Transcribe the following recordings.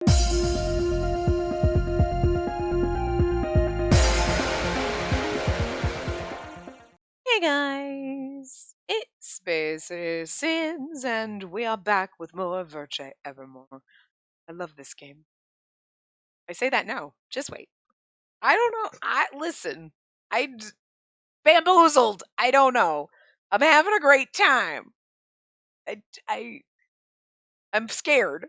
Hey guys, it's Spaces Sins, and we are back with more Virche Evermore. I love this game. I say that now. Just wait. I don't know. Listen. Bamboozled. I don't know. I'm having a great time. I, I I'm scared.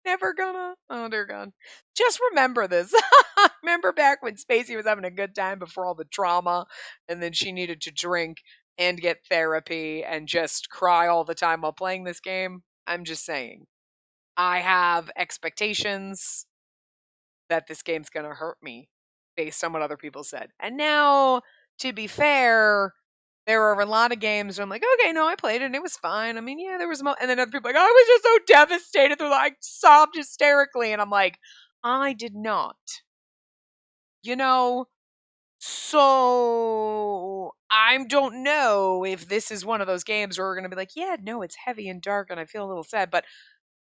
Never gonna. Oh dear God. Just remember this. Remember back when Spacey was having a good time before all the trauma, and then she needed to drink and get therapy and just cry all the time while playing this game? I'm just saying. I have expectations that this game's gonna hurt me based on what other people said. And now, to be fair, there are a lot of games where I'm like, okay, no, I played it and it was fine. I mean, yeah, there was and then other people are like, I was just so devastated. They're like, sobbed hysterically. And I'm like, I did not. You know? So I don't know if this is one of those games where we're going to be like, yeah, no, it's heavy and dark and I feel a little sad, but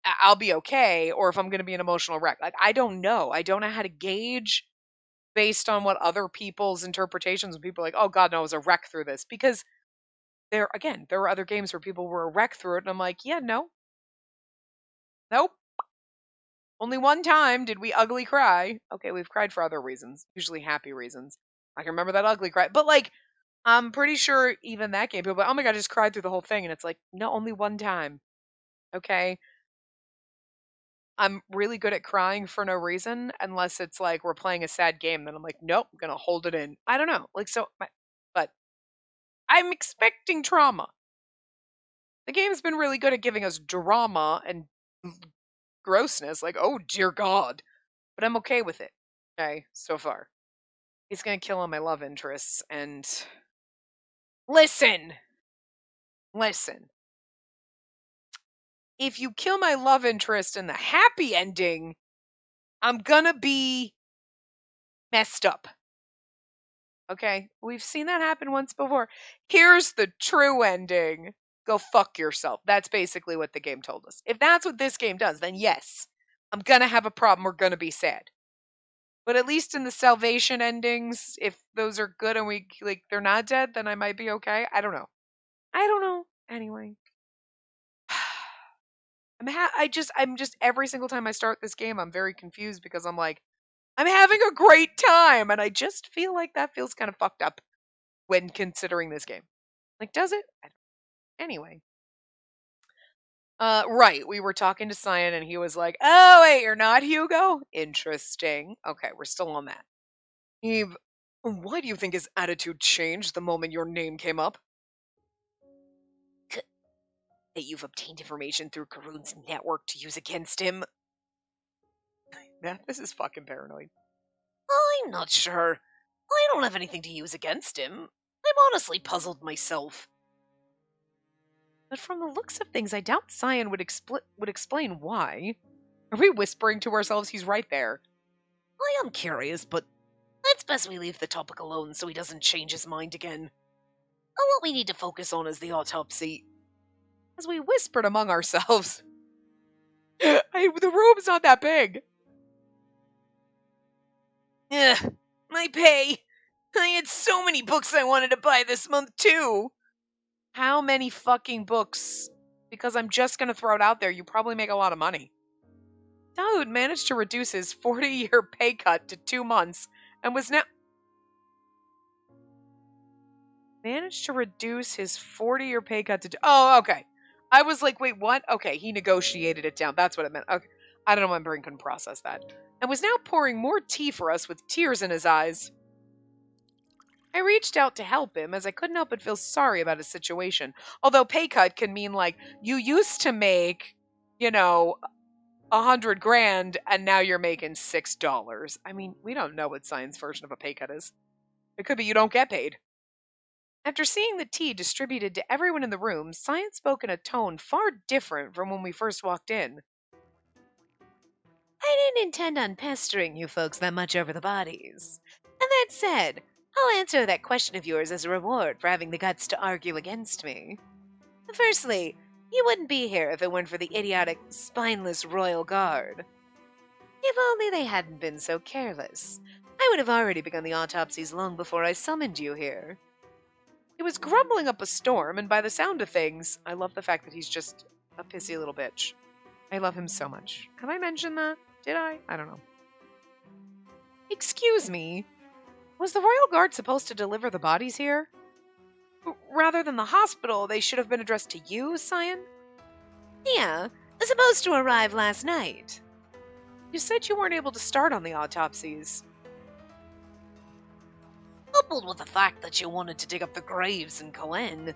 I'll be okay. Or if I'm going to be an emotional wreck. Like, I don't know. I don't know how to gauge based on what other people's interpretations, when people are like, oh God, no, I was a wreck through this. Because there were other games where people were a wreck through it, and I'm like, yeah, no. Nope. Only one time did we ugly cry. Okay, we've cried for other reasons, usually happy reasons. I can remember that ugly cry. But like, I'm pretty sure even that game, people are like, oh my God, I just cried through the whole thing. And it's like, no, only one time. Okay. I'm really good at crying for no reason, unless it's like we're playing a sad game. Then I'm like, nope, I'm going to hold it in. I don't know. Like, but I'm expecting trauma. The game's been really good at giving us drama and grossness. Like, oh dear God. But I'm okay with it. Okay, so far. He's going to kill all my love interests. And listen. If you kill my love interest in the happy ending, I'm gonna be messed up. Okay? We've seen that happen once before. Here's the true ending. Go fuck yourself. That's basically what the game told us. If that's what this game does, then yes, I'm gonna have a problem. We're gonna be sad. But at least in the salvation endings, if those are good and they're not dead, then I might be okay. I don't know. Anyway. I'm just every single time I start this game, I'm very confused because I'm like, I'm having a great time, and I just feel like that feels kind of fucked up when considering this game. Like, does it? Anyway. Right, we were talking to Cyan, and he was like, oh, wait, you're not Hugo? Interesting. Okay, we're still on that. Eve, why do you think his attitude changed the moment your name came up? That you've obtained information through Karun's network to use against him? This is fucking paranoid. I'm not sure. I don't have anything to use against him. I'm honestly puzzled myself. But from the looks of things, I doubt Cyan would explain why. Are we whispering to ourselves he's right there? I am curious, but it's best we leave the topic alone so he doesn't change his mind again. What we need to focus on is the autopsy. As we whispered among ourselves. The room's not that big. My pay. I had so many books I wanted to buy this month, too. How many fucking books? Because I'm just going to throw it out there. You probably make a lot of money. Dawood managed to reduce his 40-year pay cut to 2 months and was now... Managed to reduce his 40-year pay cut to... Oh, okay. I was like, wait, what? Okay, he negotiated it down. That's what it meant. Okay. I don't know, my brain couldn't process that. And was now pouring more tea for us with tears in his eyes. I reached out to help him as I couldn't help but feel sorry about his situation. Although pay cut can mean like, you used to make, $100,000 and now you're making $6. I mean, we don't know what Cyan's version of a pay cut is. It could be you don't get paid. After seeing the tea distributed to everyone in the room, Cyan spoke in a tone far different from when we first walked in. I didn't intend on pestering you folks that much over the bodies. And that said, I'll answer that question of yours as a reward for having the guts to argue against me. Firstly, You wouldn't be here if it weren't for the idiotic, spineless royal guard. If only they hadn't been so careless. I would have already begun the autopsies long before I summoned you here. He was grumbling up a storm, and by the sound of things, I love the fact that he's just a pissy little bitch. I love him so much. Have I mentioned that? Did I? I don't know. Excuse me. Was the Royal Guard supposed to deliver the bodies here? Rather than the hospital, they should have been addressed to you, Cyan? Yeah, supposed to arrive last night. You said you weren't able to start on the autopsies. Coupled with the fact that you wanted to dig up the graves in Canan.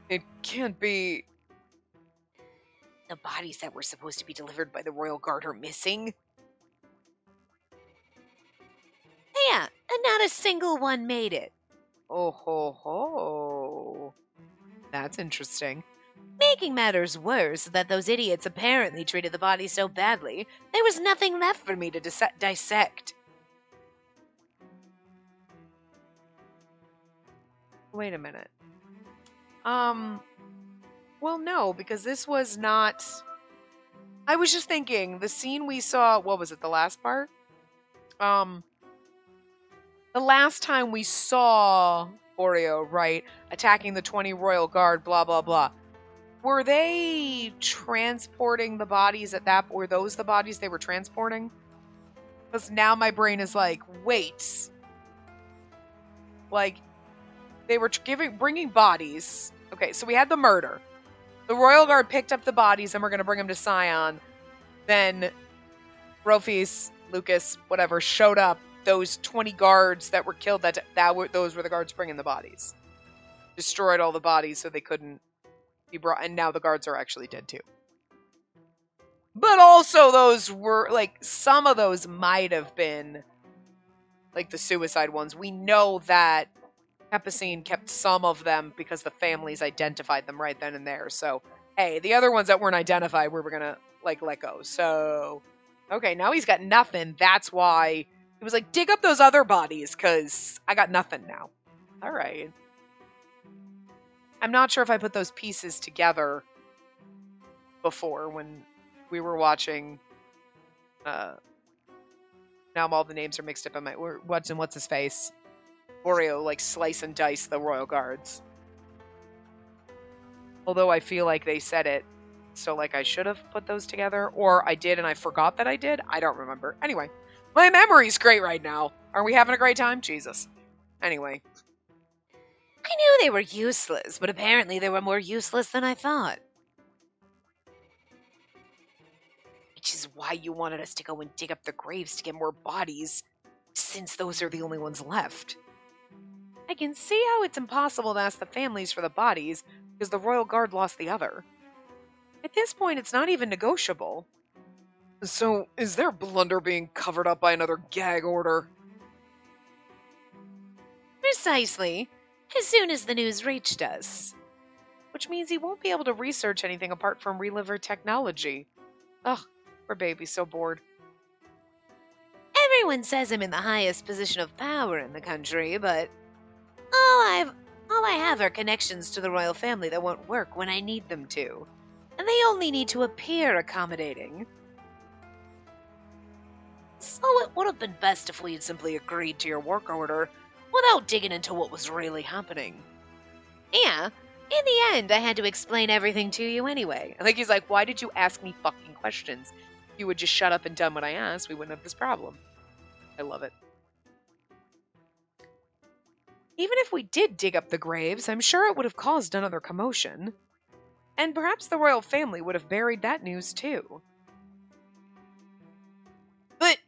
It can't be. The bodies that were supposed to be delivered by the Royal Guard are missing. Yeah, and not a single one made it. Oh ho ho. That's interesting. Making matters worse that those idiots apparently treated the bodies so badly, there was nothing left for me to dissect. Wait a minute. Well, no, because this was not. I was just thinking, the scene we saw, what was it, the last part? The last time we saw Oreo, right, attacking the 20 Royal Guard, blah, blah, blah. Were they transporting the bodies at that, were those the bodies they were transporting? Because now my brain is like, wait. Like, they were bringing bodies. Okay, so we had the murder. The Royal Guard picked up the bodies and we're going to bring them to Scion. Then Rofis, Lucas, whatever, showed up. Those 20 guards that were killed, those were the guards bringing the bodies. Destroyed all the bodies so they couldn't be brought. And now the guards are actually dead too. But also those were, like, some of those might have been, like, the suicide ones. We know that Epicene kept some of them because the families identified them right then and there. So, hey, the other ones that weren't identified, we were gonna, like, let go. So, okay, now he's got nothing. That's why he was like, dig up those other bodies, because I got nothing now. All right. I'm not sure if I put those pieces together before when we were watching. Now all the names are mixed up in my. We're watching what's his face. Oreo, like, slice and dice the Royal Guards. Although I feel like they said it, so, like, I should have put those together, or I did and I forgot that I did. I don't remember. Anyway, my memory's great right now. Are we having a great time? Jesus. Anyway. I knew they were useless, but apparently they were more useless than I thought. Which is why you wanted us to go and dig up the graves to get more bodies, since those are the only ones left. I can see how it's impossible to ask the families for the bodies, because the Royal Guard lost the other. At this point, it's not even negotiable. So, is their blunder being covered up by another gag order? Precisely. As soon as the news reached us. Which means he won't be able to research anything apart from reliver technology. Ugh, poor baby's so bored. Everyone says I'm in the highest position of power in the country, but all I have are connections to the royal family that won't work when I need them to. And they only need to appear accommodating. So it would have been best if we had simply agreed to your work order without digging into what was really happening. Yeah, in the end, I had to explain everything to you anyway. I think he's like, why did you ask me fucking questions? If you would just shut up and done what I asked, we wouldn't have this problem. I love it. Even if we did dig up the graves, I'm sure it would have caused another commotion. And perhaps the royal family would have buried that news too. But,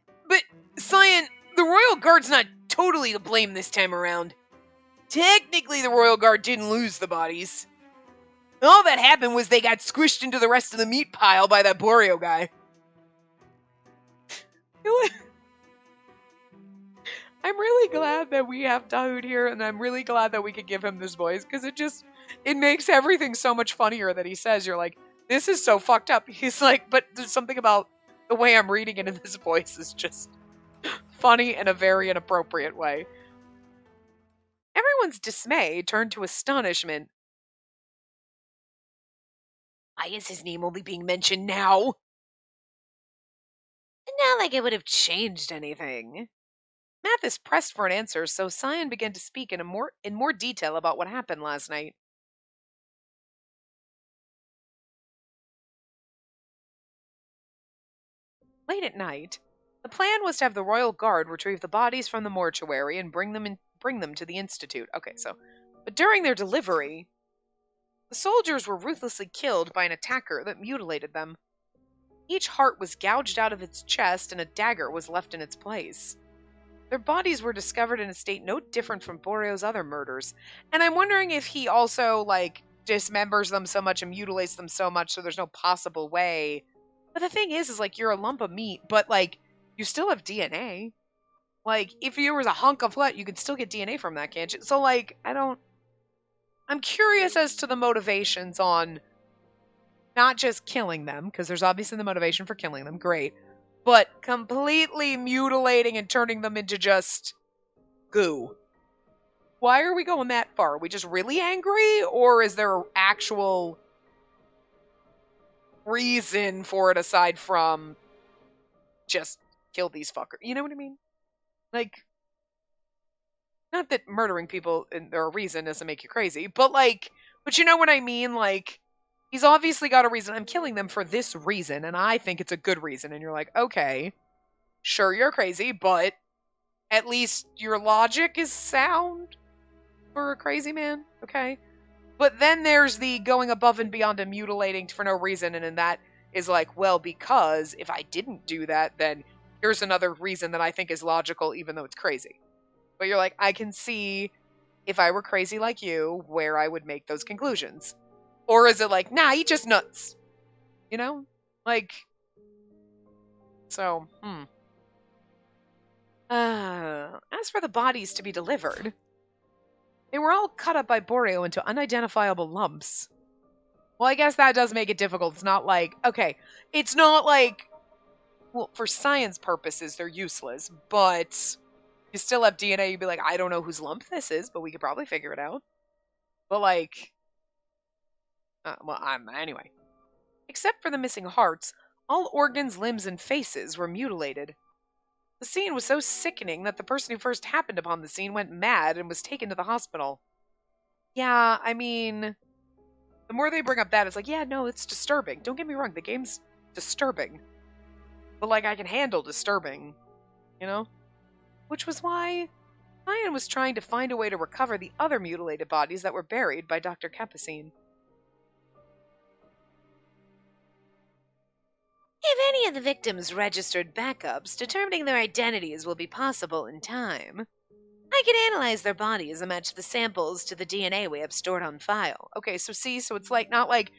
Cyan, the Royal Guard's not totally to blame this time around. Technically, the Royal Guard didn't lose the bodies. All that happened was they got squished into the rest of the meat pile by that Boreal guy. I'm really glad that we have Dahoud here, and I'm really glad that we could give him this voice, because it makes everything so much funnier that he says. You're like, this is so fucked up. He's like, but there's something about the way I'm reading it in this voice is just funny in a very inappropriate way. Everyone's dismay turned to astonishment Why is his name only being mentioned now? Not like it would have changed anything. Mathis pressed for an answer, so Cyan began to speak in more detail about what happened last night. Late at night, the plan was to have the royal guard retrieve the bodies from the mortuary and bring them to the institute. Okay, but during their delivery, the soldiers were ruthlessly killed by an attacker that mutilated them. Each heart was gouged out of its chest and a dagger was left in its place. Their bodies were discovered in a state no different from Boreo's other murders. And I'm wondering if he also, dismembers them so much and mutilates them so much so there's no possible way. But the thing is you're a lump of meat, but, you still have DNA. If you was a hunk of flesh, you could still get DNA from that, can't you? So, I'm curious as to the motivations on not just killing them, because there's obviously the motivation for killing them, great, but completely mutilating and turning them into just goo. Why are we going that far? Are we just really angry, or is there actual reason for it aside from just kill these fuckers? You know what I mean? Not that murdering people and there a reason doesn't make you crazy, but you know what I mean? He's obviously got a reason. I'm killing them for this reason, and I think it's a good reason. And you're like, okay, sure, you're crazy, but at least your logic is sound for a crazy man, okay? But then there's the going above and beyond and mutilating for no reason, and then that is because if I didn't do that, then here's another reason that I think is logical, even though it's crazy. But you're like, I can see if I were crazy like you, where I would make those conclusions. Or is it nah, you just nuts? You know? As for the bodies to be delivered, they were all cut up by Boreo into unidentifiable lumps. Well, I guess that does make it difficult. It's not okay, it's not well, for science purposes, they're useless, but you still have DNA, you'd be like, I don't know whose lump this is, but we could probably figure it out. But anyway. Except for the missing hearts, all organs, limbs, and faces were mutilated. The scene was so sickening that the person who first happened upon the scene went mad and was taken to the hospital. Yeah, I mean, the more they bring up that, it's yeah, no, it's disturbing. Don't get me wrong, the game's disturbing. But I can handle disturbing, you know? Which was why Cyan was trying to find a way to recover the other mutilated bodies that were buried by Dr. Capucine. If any of the victims registered backups, determining their identities will be possible in time. I can analyze their bodies and match the samples to the DNA we have stored on file. Okay, so it's not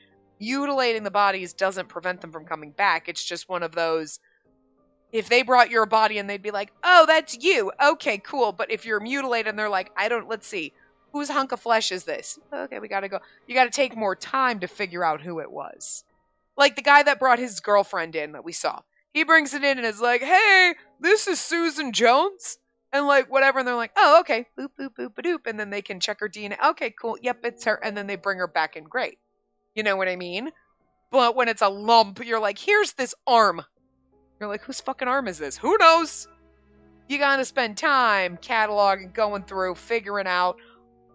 mutilating the bodies doesn't prevent them from coming back. It's just one of those, if they brought your body and they'd be like, oh, that's you. Okay, cool. But if you're mutilated and they're like, let's see, whose hunk of flesh is this? Okay, we gotta go. You gotta take more time to figure out who it was. The guy that brought his girlfriend in that we saw. He brings it in and is like, hey, this is Susan Jones. And whatever. And they're like, oh, okay. Boop, boop, boop, boop. And then they can check her DNA. Okay, cool. Yep, it's her. And then they bring her back in. Great. You know what I mean? But when it's a lump, you're like, here's this arm. You're like, whose fucking arm is this? Who knows? You gotta spend time cataloging, going through, figuring out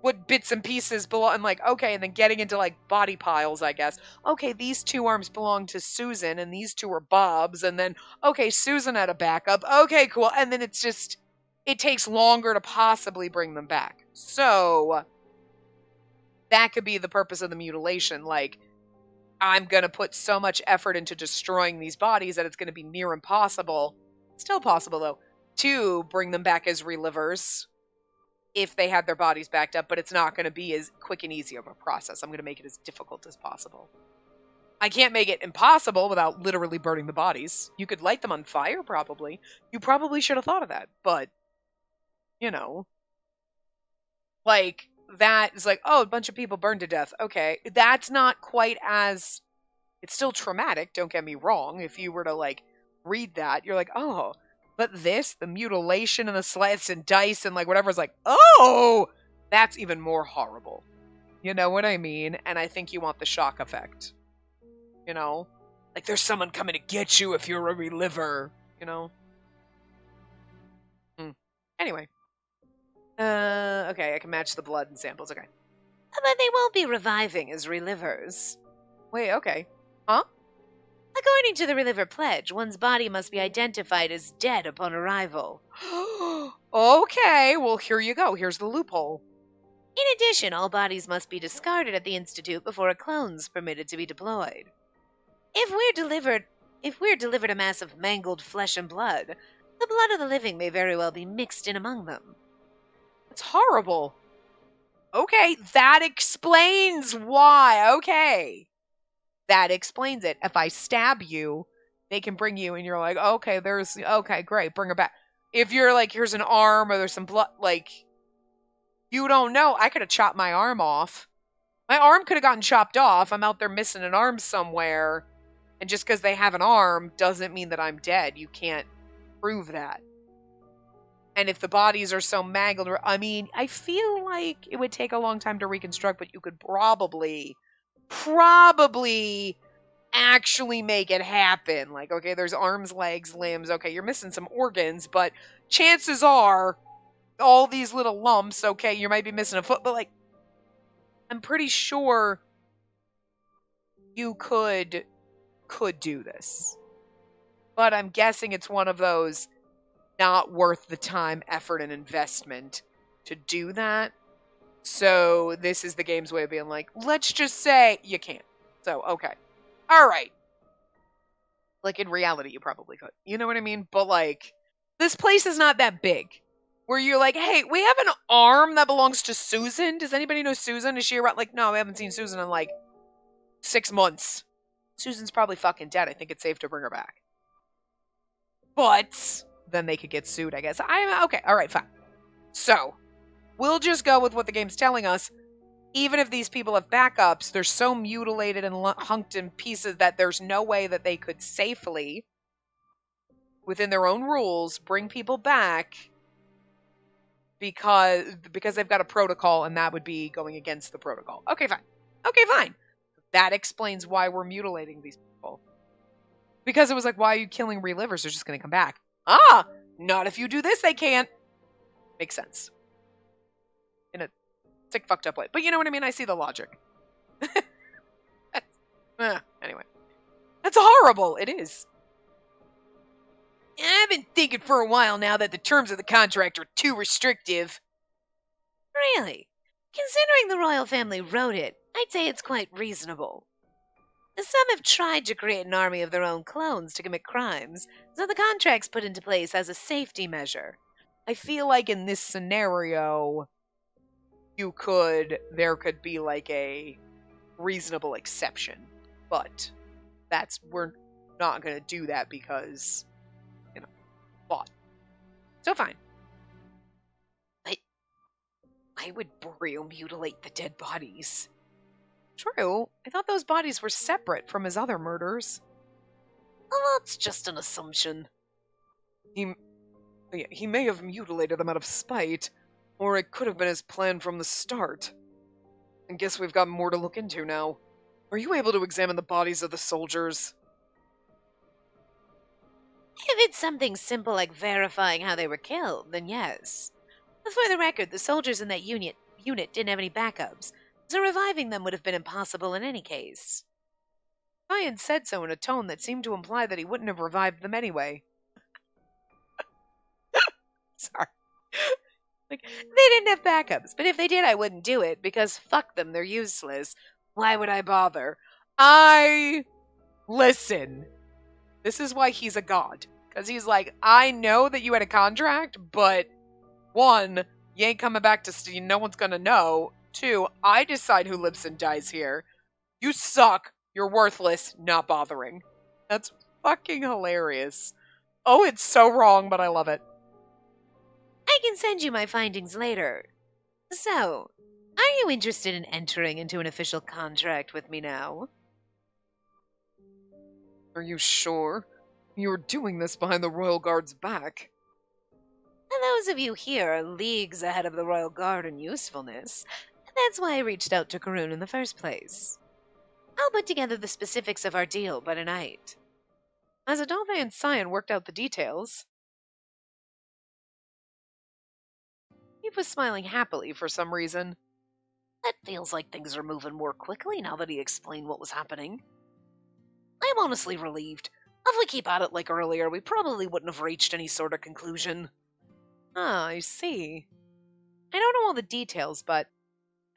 what bits and pieces belong. And okay, and then getting into body piles, I guess. Okay, these two arms belong to Susan, and these two are Bob's. And then, okay, Susan had a backup. Okay, cool. And then it's just, it takes longer to possibly bring them back. So that could be the purpose of the mutilation. I'm going to put so much effort into destroying these bodies that it's going to be near impossible, still possible though, to bring them back as relivers if they had their bodies backed up, but it's not going to be as quick and easy of a process. I'm going to make it as difficult as possible. I can't make it impossible without literally burning the bodies. You could light them on fire, probably. You probably should have thought of that, but, that is oh, a bunch of people burned to death. Okay, that's not quite as, it's still traumatic, don't get me wrong. If you were to read that, you're like, oh, but this, the mutilation and the slits and dice and whatever's oh, that's even more horrible. You know what I mean? And I think you want the shock effect. you know? Like, there's someone coming to get you if you're a reliver, you know? Anyway. Okay, I can match the blood and samples, okay. But they won't be reviving as relivers. Wait, okay. Huh? According to the Reliver Pledge, one's body must be identified as dead upon arrival. Okay, well, here you go. Here's the loophole. In addition, all bodies must be discarded at the Institute before a clone's permitted to be deployed. If we're delivered a mass of mangled flesh and blood, the blood of the living may very well be mixed in among them. It's horrible. Okay, that explains why. Okay. That explains it. If I stab you, they can bring you and you're like, okay, okay, great, bring her back. If you're like, here's an arm or there's some blood, like, you don't know. I could have chopped my arm off. My arm could have gotten chopped off. I'm out there missing an arm somewhere. And just because they have an arm doesn't mean that I'm dead. You can't prove that. And if the bodies are so mangled, I mean, I feel like it would take a long time to reconstruct, but you could probably actually make it happen. Like, okay, there's arms, legs, limbs. Okay, you're missing some organs, but chances are all these little lumps, okay, you might be missing a foot, but like, I'm pretty sure you could do this. But I'm guessing it's one of those not worth the time, effort, and investment to do that. So this is the game's way of being like, let's just say you can't. So, okay. All right. Like, in reality, you probably could. You know what I mean? But, like, this place is not that big. Where you're like, hey, we have an arm that belongs to Susan. Does anybody know Susan? Is she around? Like, no, we haven't seen Susan in, like, 6 months. Susan's probably fucking dead. I think it's safe to bring her back. But then they could get sued, I guess. Okay, all right, fine. So, we'll just go with what the game's telling us. Even if these people have backups, they're so mutilated and hunked in pieces that there's no way that they could safely, within their own rules, bring people back because they've got a protocol, and that would be going against the protocol. Okay, fine. Okay, fine. That explains why we're mutilating these people. Because it was like, why are you killing relivers? They're just going to come back. Ah, not if you do this, they can't. Makes sense. In a sick, fucked up way. But you know what I mean? I see the logic. Anyway. That's horrible. It is. I've been thinking for a while now that the terms of the contract are too restrictive. Really? Considering the royal family wrote it, I'd say it's quite reasonable. Some have tried to create an army of their own clones to commit crimes, so the contract's put into place as a safety measure. I feel like in this scenario, there could be like a reasonable exception. But we're not going to do that because, plot. So fine. Why would Boreal mutilate the dead bodies? True. I thought those bodies were separate from his other murders. Well, that's just an assumption. He may have mutilated them out of spite, or it could have been his plan from the start. I guess we've got more to look into now. Are you able to examine the bodies of the soldiers? If it's something simple like verifying how they were killed, then yes. But for the record, the soldiers in that unit didn't have any backups, so reviving them would have been impossible in any case. Ryan said so in a tone that seemed to imply that he wouldn't have revived them anyway. Sorry. Like, they didn't have backups, but if they did, I wouldn't do it, because fuck them, they're useless. Why would I bother? Listen. This is why he's a god. Because he's like, I know that you had a contract, but 1, you ain't coming back to see. No one's gonna know. 2, I decide who lives and dies here. You suck. You're worthless. Not bothering. That's fucking hilarious. Oh, it's so wrong, but I love it. I can send you my findings later. So, are you interested in entering into an official contract with me now? Are you sure? You're doing this behind the Royal Guard's back. And those of you here are leagues ahead of the Royal Guard in usefulness. That's why I reached out to Karun in the first place. I'll put together the specifics of our deal by tonight. As Adolphe and Cyan worked out the details, Eve was smiling happily for some reason. It feels like things are moving more quickly now that he explained what was happening. I'm honestly relieved. If we keep at it like earlier, we probably wouldn't have reached any sort of conclusion. Ah, I see. I don't know all the details, but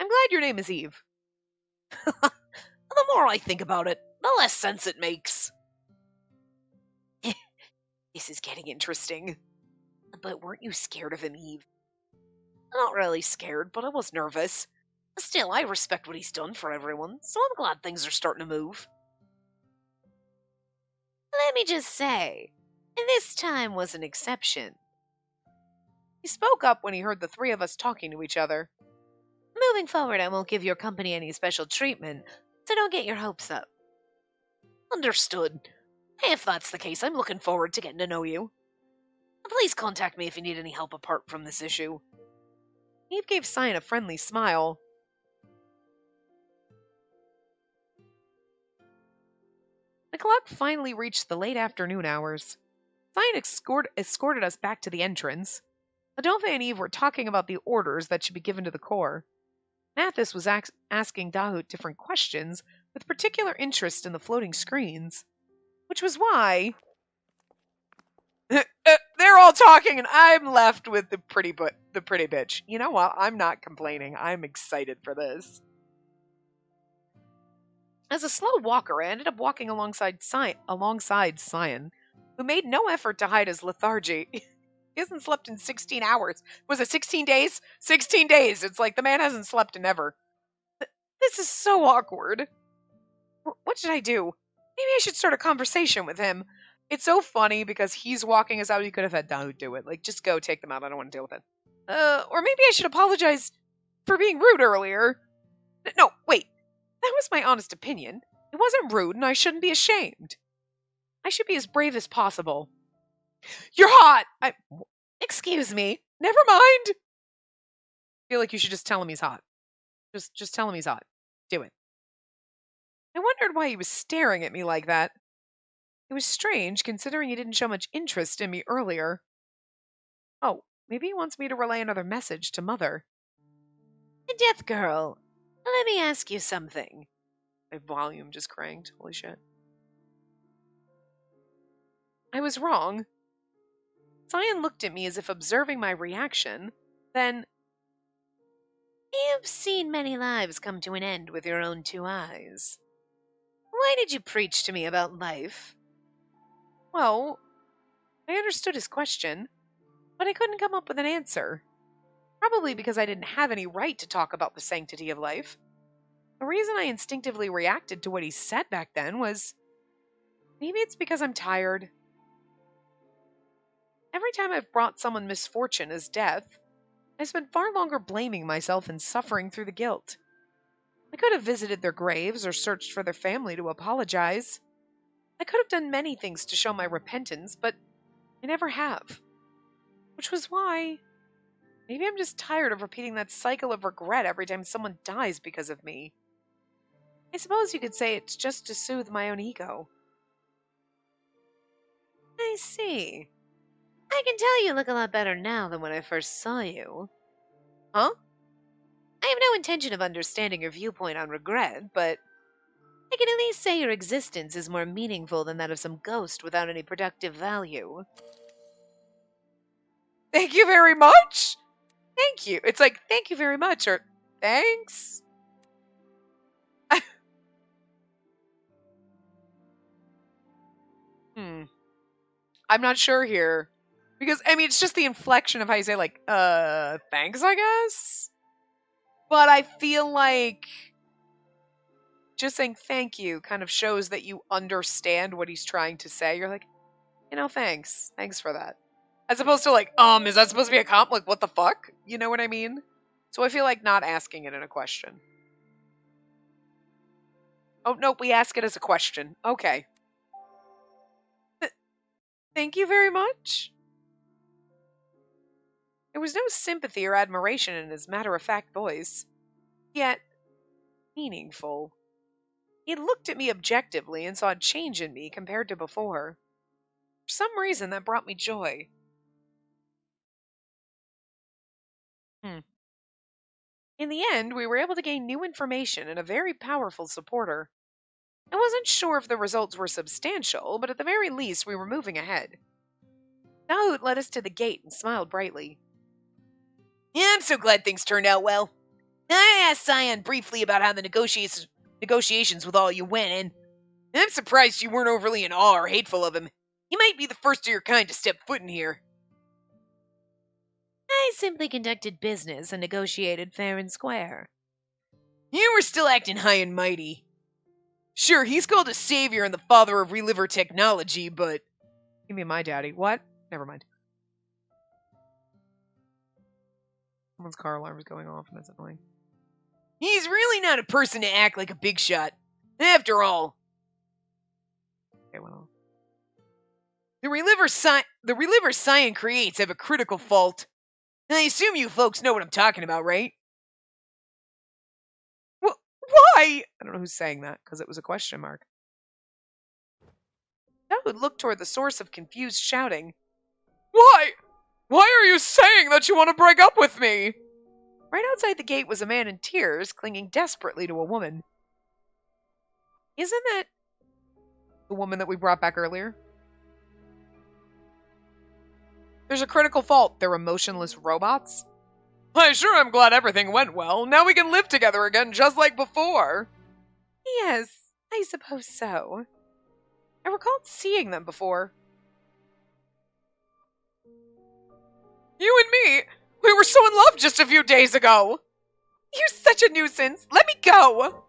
I'm glad your name is Eve. The more I think about it, the less sense it makes. This is getting interesting. But weren't you scared of him, Eve? Not really scared, but I was nervous. Still, I respect what he's done for everyone, so I'm glad things are starting to move. Let me just say, this time was an exception. He spoke up when he heard the three of us talking to each other. Moving forward, I won't give your company any special treatment, so don't get your hopes up. Understood. If that's the case, I'm looking forward to getting to know you. Please contact me if you need any help apart from this issue. Eve gave Cyan a friendly smile. The clock finally reached the late afternoon hours. Cyan escorted us back to the entrance. Adolphe and Eve were talking about the orders that should be given to the Corps. Mathis was asking Dahut different questions with particular interest in the floating screens, which was why they're all talking and I'm left with the pretty bitch. You know what? I'm not complaining. I'm excited for this. As a slow walker, I ended up walking alongside Cyan, who made no effort to hide his lethargy. He hasn't slept in 16 hours. Was it 16 days? 16 days! It's like the man hasn't slept in ever. This is so awkward. What should I do? Maybe I should start a conversation with him. It's so funny because he's walking us out. He could have had Dahu do it. Like, just go take them out. I don't want to deal with it. Or maybe I should apologize for being rude earlier. No, wait. That was my honest opinion. It wasn't rude, and I shouldn't be ashamed. I should be as brave as possible. You're hot! Excuse me. Never mind. I feel like you should just tell him he's hot. Just tell him he's hot. Do it. I wondered why he was staring at me like that. It was strange, considering he didn't show much interest in me earlier. Oh, maybe he wants me to relay another message to Mother. Death Girl, let me ask you something. My volume just cranked. Holy shit. I was wrong. Cyan looked at me as if observing my reaction. Then, you've seen many lives come to an end with your own two eyes. Why did you preach to me about life? Well, I understood his question, but I couldn't come up with an answer. Probably because I didn't have any right to talk about the sanctity of life. The reason I instinctively reacted to what he said back then was maybe it's because I'm tired. Every time I've brought someone misfortune as death, I spent far longer blaming myself and suffering through the guilt. I could have visited their graves or searched for their family to apologize. I could have done many things to show my repentance, but I never have. Which was why maybe I'm just tired of repeating that cycle of regret every time someone dies because of me. I suppose you could say it's just to soothe my own ego. I see. I can tell you look a lot better now than when I first saw you. Huh? I have no intention of understanding your viewpoint on regret, but I can at least say your existence is more meaningful than that of some ghost without any productive value. Thank you very much? Thank you. It's like, thank you very much, or thanks? I'm not sure here. Because, I mean, it's just the inflection of how you say, like, thanks, I guess? But I feel like just saying thank you kind of shows that you understand what he's trying to say. You're like, thanks. Thanks for that. As opposed to like, is that supposed to be a comp? Like, what the fuck? You know what I mean? So I feel like not asking it in a question. Oh, nope, we ask it as a question. Okay. Thank you very much. There was no sympathy or admiration in his matter-of-fact voice, yet meaningful. He looked at me objectively and saw a change in me compared to before. For some reason, that brought me joy. In the end, we were able to gain new information and a very powerful supporter. I wasn't sure if the results were substantial, but at the very least, we were moving ahead. Daoud led us to the gate and smiled brightly. Yeah, I'm so glad things turned out well. I asked Cyan briefly about how the negotiations with all you went, and I'm surprised you weren't overly in awe or hateful of him. You might be the first of your kind to step foot in here. I simply conducted business and negotiated fair and square. You were still acting high and mighty. Sure, he's called a savior and the father of reliver technology, but... Give me my daddy. What? Never mind. Someone's car alarm is going off, and that's annoying. He's really not a person to act like a big shot. After all... Okay, well... The relivers Cyan creates have a critical fault. I assume you folks know what I'm talking about, right? Why? I don't know who's saying that, because it was a question mark. Daoud looked toward the source of confused shouting. Why? Why are you saying that you want to break up with me? Right outside the gate was a man in tears, clinging desperately to a woman. Isn't that the woman that we brought back earlier? There's a critical fault. They're emotionless robots? I sure am glad everything went well. Now we can live together again just like before. Yes, I suppose so. I recalled seeing them before. You and me, we were so in love just a few days ago. You're such a nuisance. Let me go.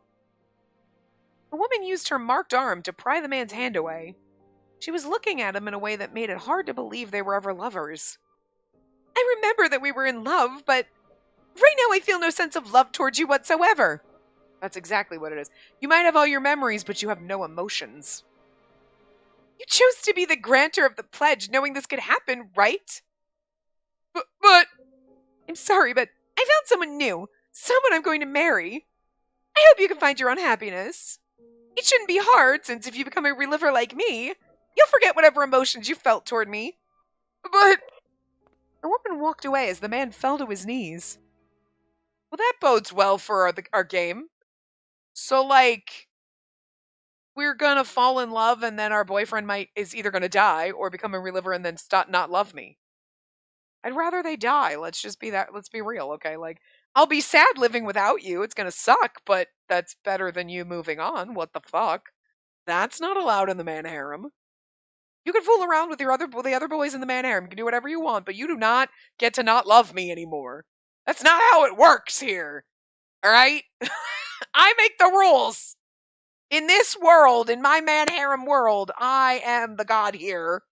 The woman used her marked arm to pry the man's hand away. She was looking at him in a way that made it hard to believe they were ever lovers. I remember that we were in love, but right now I feel no sense of love towards you whatsoever. That's exactly what it is. You might have all your memories, but you have no emotions. You chose to be the grantor of the pledge knowing this could happen, right? But... I'm sorry, but I found someone new. Someone I'm going to marry. I hope you can find your own happiness. It shouldn't be hard, since if you become a reliver like me, you'll forget whatever emotions you felt toward me. But... The woman walked away as the man fell to his knees. Well, that bodes well for our game. So, like, we're gonna fall in love and then our boyfriend is either gonna die or become a reliver and then not love me. I'd rather they die. Let's be real, okay? Like, I'll be sad living without you. It's gonna suck, but that's better than you moving on. What the fuck? That's not allowed in the man harem. You can fool around with the other boys in the man harem. You can do whatever you want, but you do not get to not love me anymore. That's not how it works here. Alright? I make the rules. In this world, in my man harem world, I am the god here.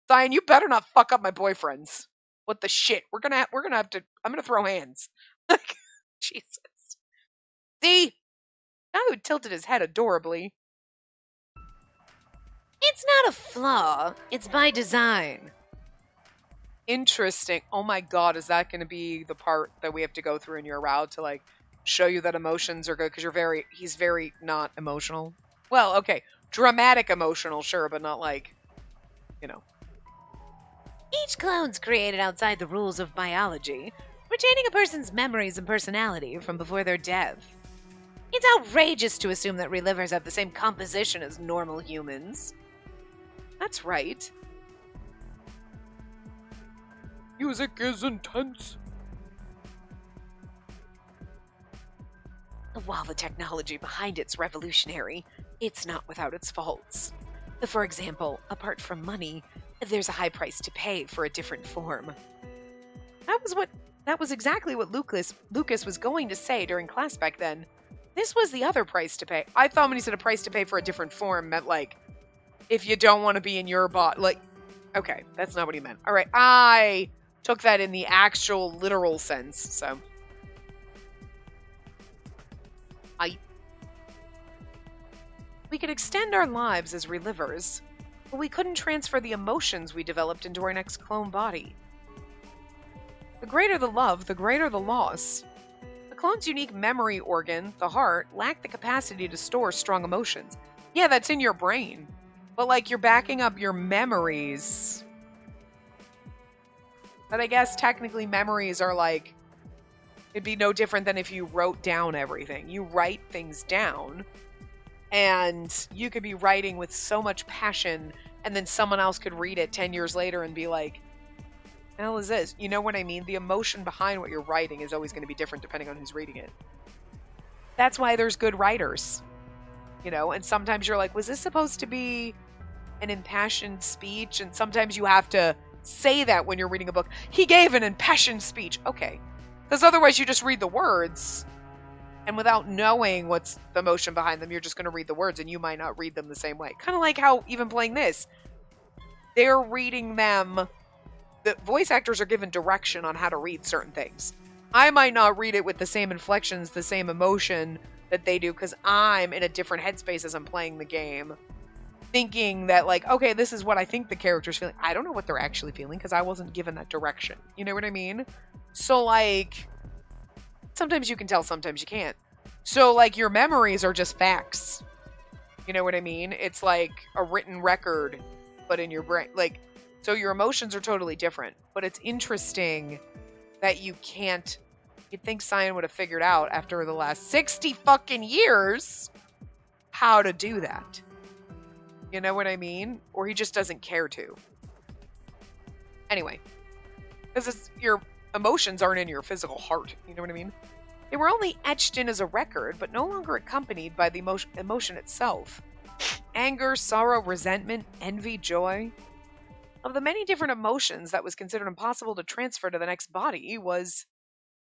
Cyan, you better not fuck up my boyfriends. What the shit? We're gonna have to. I'm gonna throw hands. Like, Jesus. See? Now tilted his head adorably. It's not a flaw. It's by design. Interesting. Oh my god, is that going to be the part that we have to go through in your route to, like, show you that emotions are good? Because he's very not emotional. Well, okay. Dramatic emotional, sure, but not like, you know. Each clone's created outside the rules of biology, retaining a person's memories and personality from before their death. It's outrageous to assume that relivers have the same composition as normal humans. That's right. Music is intense. While the technology behind it's revolutionary, it's not without its faults. For example, apart from money, there's a high price to pay for a different form. That was exactly what Lucas was going to say during class back then. This was the other price to pay. I thought when he said a price to pay for a different form meant, like, if you don't want to be in your bot, like, okay, that's not what he meant. All right, I took that in the actual literal sense, so. We could extend our lives as relivers, but we couldn't transfer the emotions we developed into our next clone body. The greater the love, the greater the loss. The clone's unique memory organ, the heart, lacked the capacity to store strong emotions. Yeah, that's in your brain. But, like, you're backing up your memories. But I guess technically memories are like, it'd be no different than if you wrote down everything. You write things down, and you could be writing with so much passion, and then someone else could read it 10 years later and be like, the hell is this? You know what I mean? The emotion behind what you're writing is always going to be different depending on who's reading it. That's why there's good writers, you know? And sometimes you're like, was this supposed to be an impassioned speech? And sometimes you have to say that when you're reading a book. He gave an impassioned speech. Okay. Because otherwise you just read the words, and without knowing what's the emotion behind them, you're just going to read the words, and you might not read them the same way. Kind of like how even playing this, they're reading them. The voice actors are given direction on how to read certain things. I might not read it with the same inflections, the same emotion that they do, because I'm in a different headspace as I'm playing the game, thinking that, like, okay, this is what I think the character's feeling. I don't know what they're actually feeling because I wasn't given that direction. You know what I mean? So, like, sometimes you can tell, sometimes you can't. So, like, your memories are just facts. You know what I mean? It's like a written record, but in your brain. Like, so your emotions are totally different. But it's interesting that you can't... You'd think Cyan would have figured out after the last 60 fucking years how to do that. You know what I mean? Or he just doesn't care to. Anyway. Because your emotions aren't in your physical heart. You know what I mean? They were only etched in as a record, but no longer accompanied by the emotion itself. Anger, sorrow, resentment, envy, joy. Of the many different emotions that was considered impossible to transfer to the next body was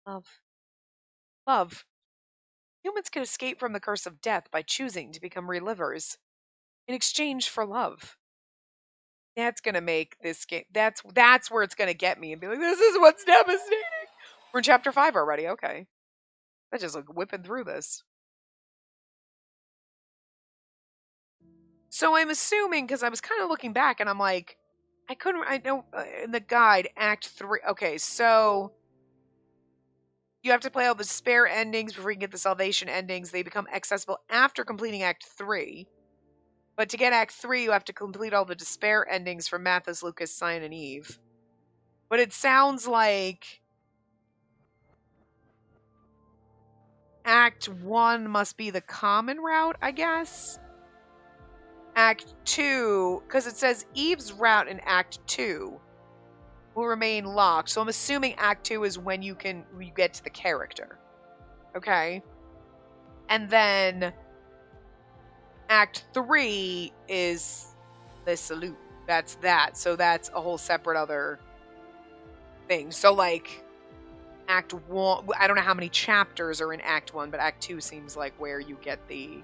love. Love. Humans could escape from the curse of death by choosing to become relivers in exchange for love. That's gonna make this game. That's where it's gonna get me and be like, this is what's devastating. We're in chapter 5 already. Okay, I just like whipping through this. So I'm assuming, because I was kind of looking back and I'm like, I know in the guide, Act 3. Okay, so you have to play all the spare endings before you can get the salvation endings. They become accessible after completing Act 3. But to get Act 3, you have to complete all the despair endings for Mathis, Lucas, Cyan, and Eve. But it sounds like Act 1 must be the common route, I guess. Act 2, because it says Eve's route in Act 2 will remain locked. So I'm assuming Act 2 is when you get to the character. Okay? And then Act 3 is the salute. That's that. So that's a whole separate other thing. So, like, Act 1, I don't know how many chapters are in Act 1, but Act 2 seems like where you get the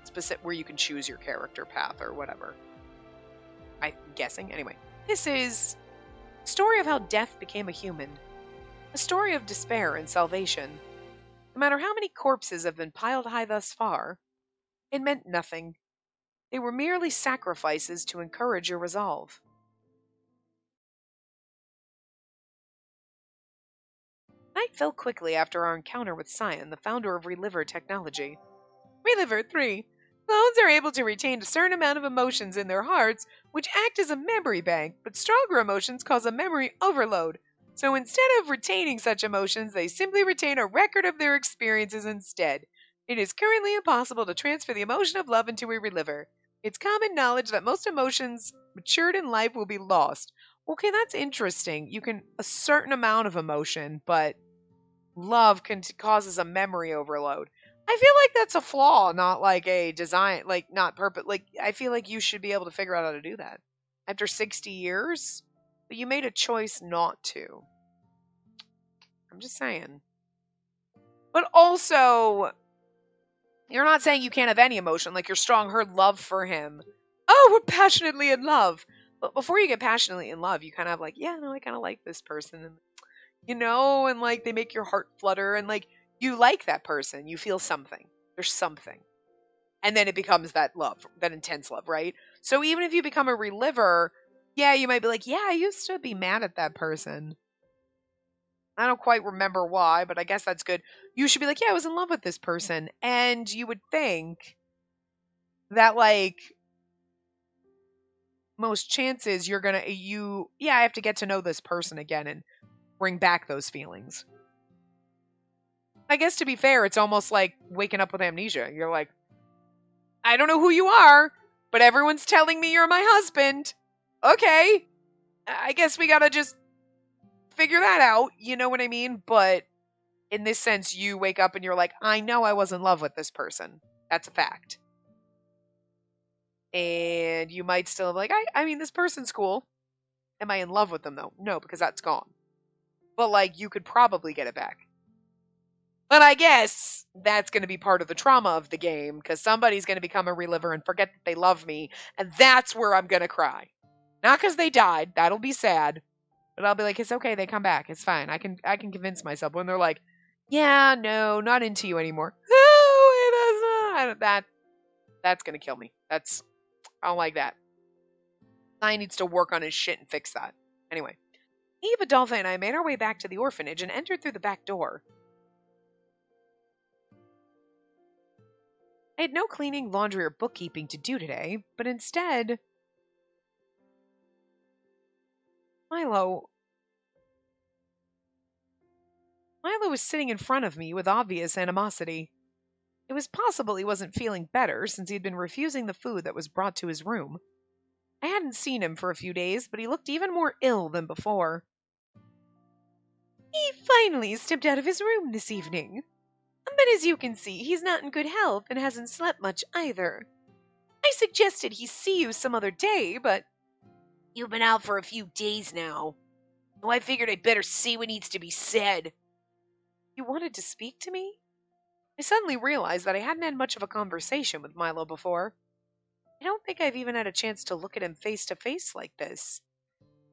specific, where you can choose your character path or whatever. I'm guessing. Anyway, this is a story of how death became a human. A story of despair and salvation. No matter how many corpses have been piled high thus far, it meant nothing. They were merely sacrifices to encourage your resolve. Night fell quickly after our encounter with Cyan, the founder of Reliver technology. Reliver 3. Clones are able to retain a certain amount of emotions in their hearts, which act as a memory bank, but stronger emotions cause a memory overload. So instead of retaining such emotions, they simply retain a record of their experiences instead. It is currently impossible to transfer the emotion of love into a reliver. It's common knowledge that most emotions matured in life will be lost. Okay, that's interesting. You can a certain amount of emotion, but love causes a memory overload. I feel like that's a flaw, not like a design, like not purpose. Like, I feel like you should be able to figure out how to do that after 60 years, but you made a choice not to. I'm just saying. But also, you're not saying you can't have any emotion, like your strong-heard love for him. Oh, we're passionately in love. But before you get passionately in love, you kind of have like, yeah, no, I kind of like this person. And, you know, and like they make your heart flutter and like you like that person. You feel something. There's something. And then it becomes that love, that intense love, right? So even if you become a reliver, yeah, you might be like, yeah, I used to be mad at that person. I don't quite remember why, but I guess that's good. You should be like, yeah, I was in love with this person. And you would think that, like, most chances you're gonna, I have to get to know this person again and bring back those feelings. I guess to be fair, it's almost like waking up with amnesia. You're like, I don't know who you are, but everyone's telling me you're my husband. Okay. I guess we gotta just figure that out. You know what I mean? But in this sense, you wake up and you're like, I know I was in love with this person. That's a fact. And you might still be like, I mean, this person's cool. Am I in love with them though? No, because that's gone. But like, you could probably get it back. But I guess that's going to be part of the trauma of the game because somebody's going to become a reliver and forget that they love me. And that's where I'm going to cry. Not because they died. That'll be sad. But I'll be like, it's okay. They come back. It's fine. I can convince myself when they're like, yeah, no, not into you anymore. No, it is not. That's going to kill me. I don't like that. I needs to work on his shit and fix that. Anyway, Eve, Adolpha, and I made our way back to the orphanage and entered through the back door. I had no cleaning, laundry, or bookkeeping to do today, but instead, Milo was sitting in front of me with obvious animosity. It was possible he wasn't feeling better since he'd been refusing the food that was brought to his room. I hadn't seen him for a few days, but he looked even more ill than before. He finally stepped out of his room this evening. But as you can see, he's not in good health and hasn't slept much either. I suggested he see you some other day, but you've been out for a few days now. So I figured I'd better say what needs to be said. You wanted to speak to me? I suddenly realized that I hadn't had much of a conversation with Milo before. I don't think I've even had a chance to look at him face to face like this.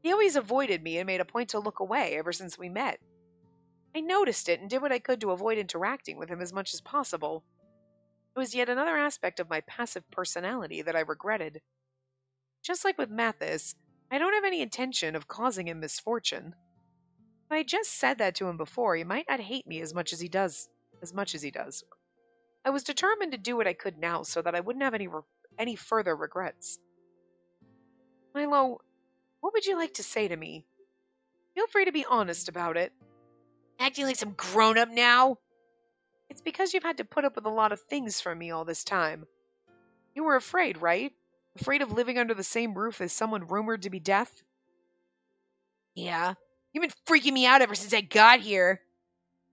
He always avoided me and made a point to look away ever since we met. I noticed it and did what I could to avoid interacting with him as much as possible. It was yet another aspect of my passive personality that I regretted. Just like with Mathis, I don't have any intention of causing him misfortune. If I just said that to him before, he might not hate me as much as he does. I was determined to do what I could now so that I wouldn't have any further regrets. Milo, what would you like to say to me? Feel free to be honest about it. Acting like some grown-up now? It's because you've had to put up with a lot of things from me all this time. You were afraid, right? Afraid of living under the same roof as someone rumored to be deaf? Yeah. You've been freaking me out ever since I got here.